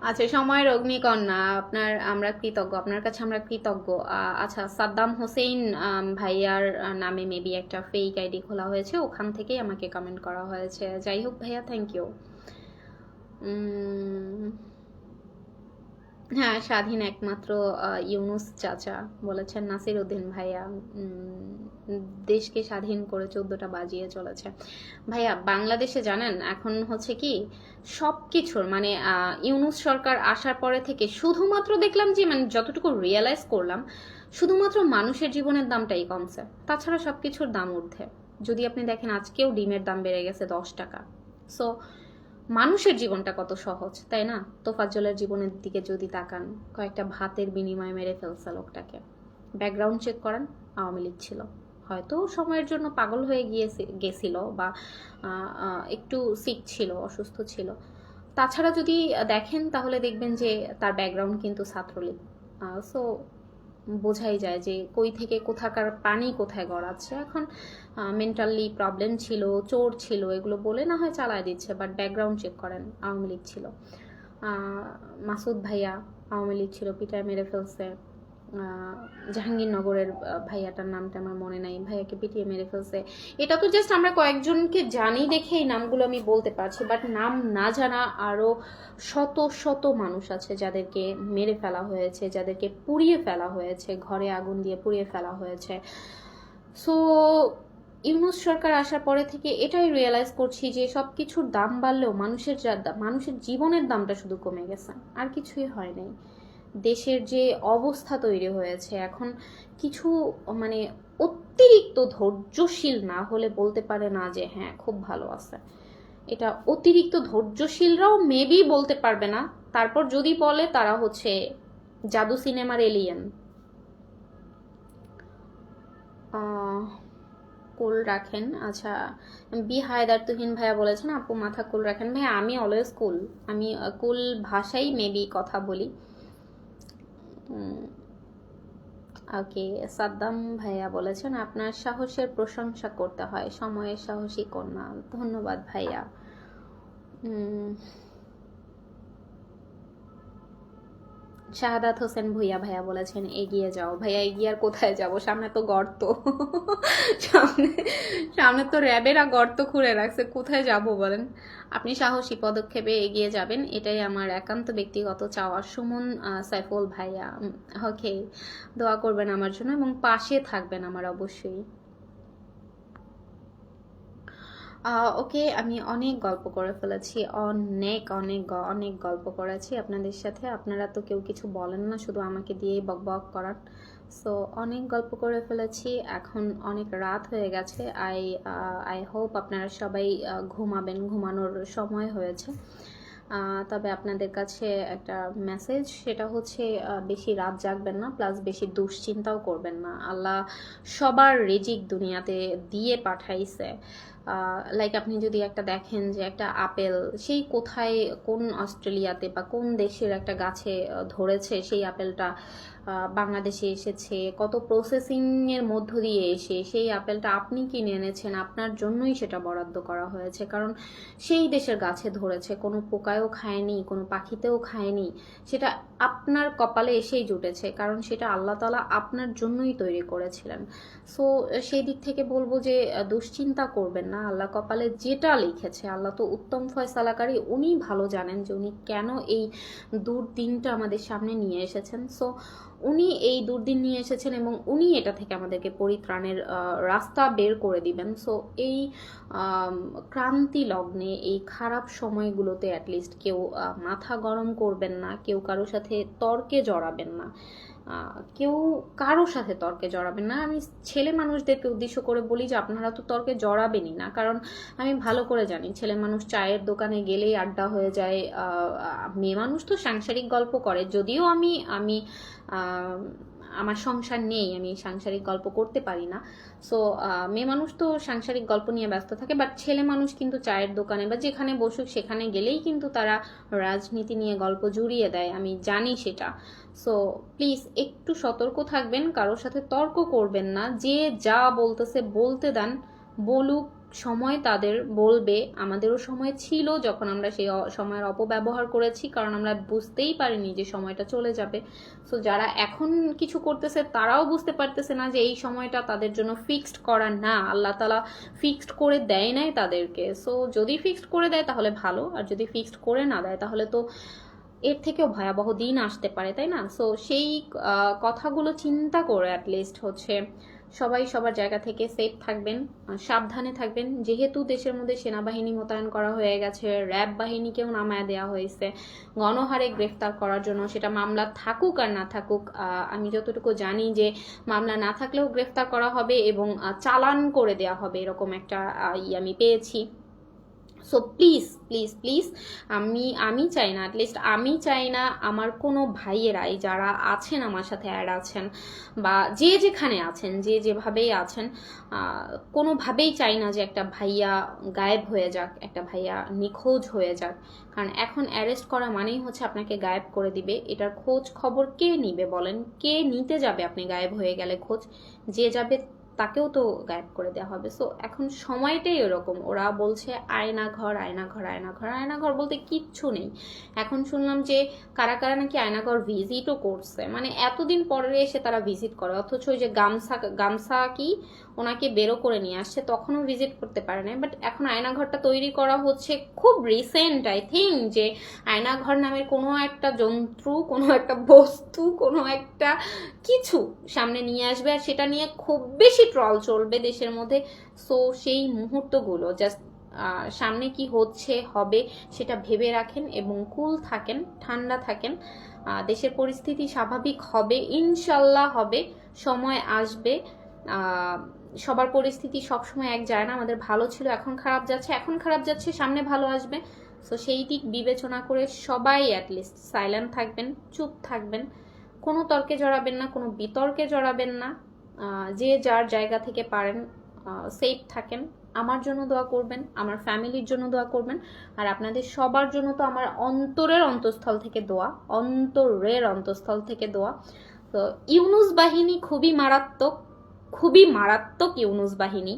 আচ্ছা, সময়ের অগ্নিকন্যা আপনার আমরা কৃতজ্ঞ, আপনার কাছে আমরা কৃতজ্ঞ। আচ্ছা, সাদ্দাম হোসেন ভাইয়ার নামে মেবি একটা ফেক আইডি খোলা হয়েছে, ওখান থেকেই আমাকে কমেন্ট করা হয়েছে। যাই হোক ভাইয়া, থ্যাংক ইউ। হ্যাঁ, স্বাধীন একমাত্র ইউনুস চাচা বলেছেন। নাসির উদ্দিন ভাইয়া দেশকে স্বাধীন করে 14টা বাজিয়ে চলেছে। ভাইয়া বাংলাদেশে জানেন এখন হচ্ছে কি সব কিছুর মানে ইউনুস সরকার আসার পরে থেকে শুধুমাত্র দেখলাম যে মানে যতটুকু রিয়েলাইজ করলাম, শুধুমাত্র মানুষের জীবনের দামটাই কমছে, তাছাড়া সব কিছুর দাম ঊর্ধ্বে। যদি আপনি দেখেন আজকেও ডিমের দাম বেড়ে গেছে 10 টাকা। সো মানুষের জীবনটা কত সহজ, তাই না? তোফাজ্জলের জীবনের দিকে যদি তাকান, কয়েকটা ভাতের বিনিময়ে মেরে ফেলছে লোকটাকে। ব্যাকগ্রাউন্ড চেক করেন, আওয়ামী লীগ ছিল। হয়তো সময়ের জন্য পাগল হয়ে গেছিল বা একটু সিক ছিল, অসুস্থ ছিল। তাছাড়া যদি দেখেন তাহলে দেখবেন যে তার ব্যাকগ্রাউন্ড কিন্তু ছাত্রলীগ। সো বোঝাই যায় যে কই থেকে কোথাকার পানি কোথায় গড়াচ্ছে। এখন মেন্টালি প্রবলেম ছিল, চোর ছিল, এগুলো বলে না হয় চালায় দিচ্ছে, বাট ব্যাকগ্রাউন্ড চেক করেন, আওয়ামী লীগ ছিল। মাসুদ ভাইয়া আওয়ামী লীগ ছিল, পিটায় মেরে ফেলছে। জাহাঙ্গীরনগরের ভাইয়াটার নামটা আমার মনে নাই, ভাইয়াকে পিটিয়ে মেরে ফেলছে। এটা তো জাস্ট আমরা কয়েকজনকে জানি দেখে এই নামগুলো আমি বলতে পারছি, বাট নাম না জানা আরো শত শত মানুষ আছে যাদেরকে মেরে ফেলা হয়েছে, যাদেরকে পুড়িয়ে ফেলা হয়েছে, ঘরে আগুন দিয়ে পুড়িয়ে ফেলা হয়েছে। সো ইউনুস সরকার আসার পরে থেকে এটাই রিয়েলাইজ করছি যে সব কিছুর দাম বাড়লেও মানুষের জীবনের দামটা শুধু কমে গেছে, আর কিছুই হয় নাই। দেশের যে অবস্থা তৈরি হয়েছে এখন, কিছু মানে অতিরিক্ত ধৈর্যশীল না হলে বলতে পারে না যে হ্যাঁ খুব ভালো আছে। এটা অতিরিক্ত ধৈর্যশীলরাও মেবি বলতে পারবে না, তারপর যদি বলে তারা হচ্ছে জাদু সিনেমার এলিয়েন। কুল রাখেন। আচ্ছা, বি হায়দার তুহিন ভাইয়া বলেছেন আপু মাথা কুল রাখেন। ভাইয়া আমি অলওয়েজ কুল, আমি কুল ভাষাই মেবি কথা বলি। ওকে, সাদ্দাম ভাইয়া বলেছেন আপনার সাহসের প্রশংসা করতে হয়, সময়ের সাহসী কন্যা। ধন্যবাদ ভাইয়া। শাহাদাত হোসেন ভুইয়া ভাইয়া বলেছেন এগিয়ে যাও। ভাইয়া এগিয়ে আর কোথায় যাব, সামনে তো গর্ত। সামনে সামনে তো র্যাবেরা গর্ত খুঁড়ে রাখছে, কোথায় যাব বলেন? আপনি সাহসী পদক্ষেপে এগিয়ে যাবেন, এটাই আমার একান্ত ব্যক্তিগত চাওয়া। সুমন সাইফুল ভাইয়া, ওকে, দোয়া করবেন আমার জন্য এবং পাশে থাকবেন আমার অবশ্যই। ওকে, আমি অনেক গল্প করে ফেলেছি, অনেক অনেক অনেক গল্প করেছি আপনাদের সাথে। আপনারা তো কেউ কিছু বলেন না, শুধু আমাকে দিয়েই বক বক করান। সো অনেক গল্প করে ফেলেছি, এখন অনেক রাত হয়ে গেছে। আই হোপ আপনারা সবাই ঘুমাবেন, ঘুমানোর সময় হয়েছে। তবে আপনাদের কাছে একটা মেসেজ, সেটা হচ্ছে বেশি রাত জাগবেন না, প্লাস বেশি দুশ্চিন্তাও করবেন না। আল্লাহ সবার রিজিক দুনিয়াতে দিয়ে পাঠাইছে। লাইক আপনি যদি একটা দেখেন যে একটা আপেল সেই কোথায় কোন অস্ট্রেলিয়াতে বা কোন দেশের একটা গাছে ধরেছে, সেই আপেলটা বাংলাদেশে এসেছে, কত প্রসেসিংয়ের মধ্য দিয়ে এসে সেই আপেলটা আপনি কিনে এনেছেন, আপনার জন্যই সেটা বরাদ্দ করা হয়েছে। কারণ সেই দেশের গাছে ধরেছে, কোনো পোকায়ও খায়নি, কোনো পাখিতেও খায়নি, সেটা আপনার কপালে এসেই জুটেছে, কারণ সেটা আল্লাহ তাআলা আপনার জন্যই তৈরি করেছিলেন। সো সেই দিক থেকে বলবো যে দুশ্চিন্তা করবেন না, আল্লাহ কপালে যেটা লিখেছে, আল্লাহ তো উত্তম ফয়সালাকারী, উনি ভালো জানেন যে উনি কেন এই দুর্দিনটা আমাদের সামনে নিয়ে এসেছেন। সো উনি এই দুর্দিন নিয়ে এসেছেন এবং উনি এটা থেকে আমাদেরকে পরিত্রাণের রাস্তা বের করে দিবেন। সো এই ক্রান্তি লগ্নে, এই খারাপ সময়গুলোতে অ্যাটলিস্ট কেউ মাথা গরম করবেন না, কেউ কারোর সাথে তর্কে জড়াবেন না, কেউ কারোর সাথে তর্কে জড়াবেন না। আমি ছেলে মানুষদেরকে উদ্দেশ্য করে বলি যে আপনারা তো তর্কে জড়াবেনই না, কারণ আমি ভালো করে জানি ছেলে মানুষ চায়ের দোকানে গেলেই আড্ডা হয়ে যায়, মেয়ে মানুষ তো সাংসারিক গল্প করে, যদিও আমি আমি আমার সংসার নেই, আমি সাংসারিক গল্প করতে পারি না। সো মেয়ে মানুষ তো সাংসারিক গল্প নিয়ে ব্যস্ত থাকে, বাট ছেলে মানুষ কিন্তু চায়ের দোকানে বা যেখানে বসুক সেখানে গেলেই কিন্তু তারা রাজনীতি নিয়ে গল্প জুড়িয়ে দেয়, আমি জানি সেটা। সো প্লিজ একটু সতর্ক থাকবেন, কারোর সাথে তর্ক করবেন না, যে যা বলতেছে বলতে দেন, বলুক, সময় তাদের বলবে। আমাদেরও সময় ছিল যখন আমরা সেই সময়ের অপব্যবহার করেছি, কারণ আমরা বুঝতেই পারিনি যে সময়টা চলে যাবে। সো যারা এখন কিছু করতেছে তারাও বুঝতে পারতেছে না যে এই সময়টা তাদের জন্য ফিক্সড করা না, আল্লাহ তাআলা ফিক্সড করে দেয় নাই তাদেরকে। সো যদি ফিক্সড করে দেয় তাহলে ভালো, আর যদি ফিক্সড করে না দেয় তাহলে তো এর থেকেও ভয়াবহ দিন আসতে পারে, তাই না? সো সেই কথাগুলো চিন্তা করে অ্যাটলিস্ট হচ্ছে সবাই সবার জায়গা থেকে সেফ থাকবেন, সাবধানে থাকবেন। যেহেতু দেশের মধ্যে সেনাবাহিনী মোতায়েন করা হয়ে গেছে, র্যাব বাহিনীকেও নামায় দেওয়া হয়েছে গণহারে গ্রেফতার করার জন্য, সেটা মামলা থাকুক আর না থাকুক। আমি যতটুকু জানি যে মামলা না থাকলেও গ্রেফতার করা হবে এবং চালান করে দেওয়া হবে, এরকম একটা আমি পেয়েছি। সো প্লিজ প্লিজ প্লিজ, আমি চাই না, অ্যাটলিস্ট আমি চাই না আমার কোনো ভাইয়েরাই যারা আছেন আমার সাথে অ্যাড আছেন বা যে যেখানে আছেন, যে যেভাবেই আছেন, কোনোভাবেই চাই না যে একটা ভাইয়া গায়েব হয়ে যাক, একটা ভাইয়া নিখোঁজ হয়ে যাক। কারণ এখন অ্যারেস্ট করা মানেই হচ্ছে আপনাকে গায়েব করে দিবে। এটার খোঁজ খবর কে নিবে বলেন? কে নিতে যাবে আপনি গায়েব হয়ে গেলে খোঁজ? যে যাবে তাকেও তো গায়েব করে দেওয়া হবে। সো এখন সময়টাই এরকম, ওরা বলছে আয়নাঘর আয়নাঘর আয়নাঘর, আয়নাঘর বলতে কিচ্ছু নেই। এখন শুনলাম যে কারা কারা নাকি আয়নাঘর ভিজিটও করছে, মানে এতদিন পরে এসে তারা ভিজিট করে, অথচ ওই যে গামছা গামছা কি ওনাকে বেরো করে নিয়ে আসছে, তখনও ভিজিট করতে পারে না। বাট এখন আয়নাঘরটা তৈরি করা হচ্ছে খুব রিসেন্ট, আই থিঙ্ক, যে আয়নাঘর নামের কোনো একটা যন্ত্র, কোনো একটা বস্তু, কোনো একটা কিছু সামনে নিয়ে আসবে, আর সেটা নিয়ে খুব বেশি ট্রল চলবে দেশের মধ্যে। সো সেই মুহূর্তগুলো জাস্ট সামনে কি হচ্ছে হবে সেটা ভেবে রাখেন এবং কুল থাকেন, ঠান্ডা থাকেন। দেশের পরিস্থিতি স্বাভাবিক হবে, ইনশাল্লাহ হবে, সময় আসবে। সবার পরিস্থিতি সবসময় এক যায় না, আমাদের ভালো ছিল এখন খারাপ যাচ্ছে, এখন খারাপ যাচ্ছে সামনে ভালো আসবে। সো সেই দিক বিবেচনা করে সবাই অ্যাটলিস্ট সাইলেন্ট থাকবেন, চুপ থাকবেন, কোনো তর্কে জড়াবেন না, কোনো বিতর্কে জড়াবেন না, যে যার জায়গা থেকে পারেন সেফ থাকেন। আমার জন্য দোয়া করবেন, আমার ফ্যামিলির জন্য দোয়া করবেন, আর আপনাদের সবার জন্য তো আমার অন্তরের অন্তঃস্থল থেকে দোয়া, অন্তরের অন্তঃস্থল থেকে দোয়া। তো ইউনুস বাহিনী খুবই মারাত্মক, খুবই মারাত্মক ইউনুস বাহিনী,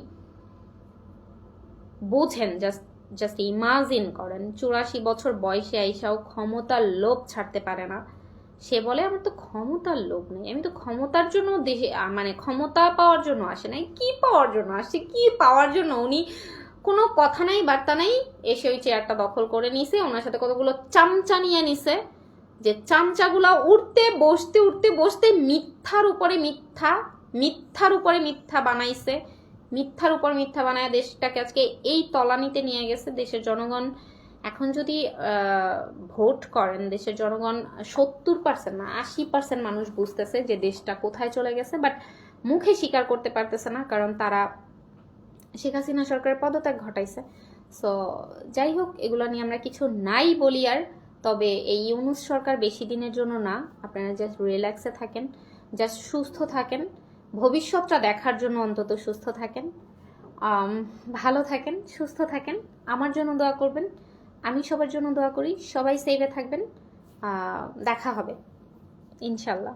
বোঝেন, জাস্ট ইমাজিন করেন 84 বছর বয়সে আইসাও ক্ষমতার লোভ ছাড়তে পারে না। সে বলে আমার তো ক্ষমতার লোভ নেই, আমি তো ক্ষমতার জন্য দেশে, মানে ক্ষমতা পাওয়ার জন্য আসে নাই, কি পাওয়ার জন্য আসছে, কি পাওয়ার জন্য? উনি কোনো কথা নাই বার্তা নাই, এসে ওই চেয়ারটা দখল করে নিছে, ওনার সাথে কতগুলো চামচা নিয়ে নিছে, যে চামচাগুলা উঠতে বসতে মিথ্যার উপরে মিথ্যা, মিথ্যার উপরে মিথ্যা বানাইছে, মিথ্যার উপর মিথ্যা বানায় দেশটাকে আজকে এই তলানিতে নিয়ে গেছে। দেশের জনগণ এখন যদি ভোট করেন, দেশের জনগণ 70% না 80% মানুষ বুঝতেছে যে দেশটা কোথায় চলে গেছে, বাট মুখে স্বীকার করতে পারতেছে না, কারণ তারা শেখ হাসিনা সরকারের পদত্যাগ ঘটাইছে। সো যাই হোক, এগুলো নিয়ে আমরা কিছু নাই বলি আর। তবে এই ইউনূস সরকার বেশি দিনের জন্য না, আপনারা জাস্ট রিল্যাক্সে থাকেন, জাস্ট সুস্থ থাকেন, ভবিষ্যৎটা দেখার জন্য অন্তত সুস্থ থাকেন, ভালো থাকেন, সুস্থ থাকেন, আমার জন্য দোয়া করবেন, আমি সবার জন্য দোয়া করি, সবাই সেভে থাকবেন, দেখা হবে ইনশাল্লাহ।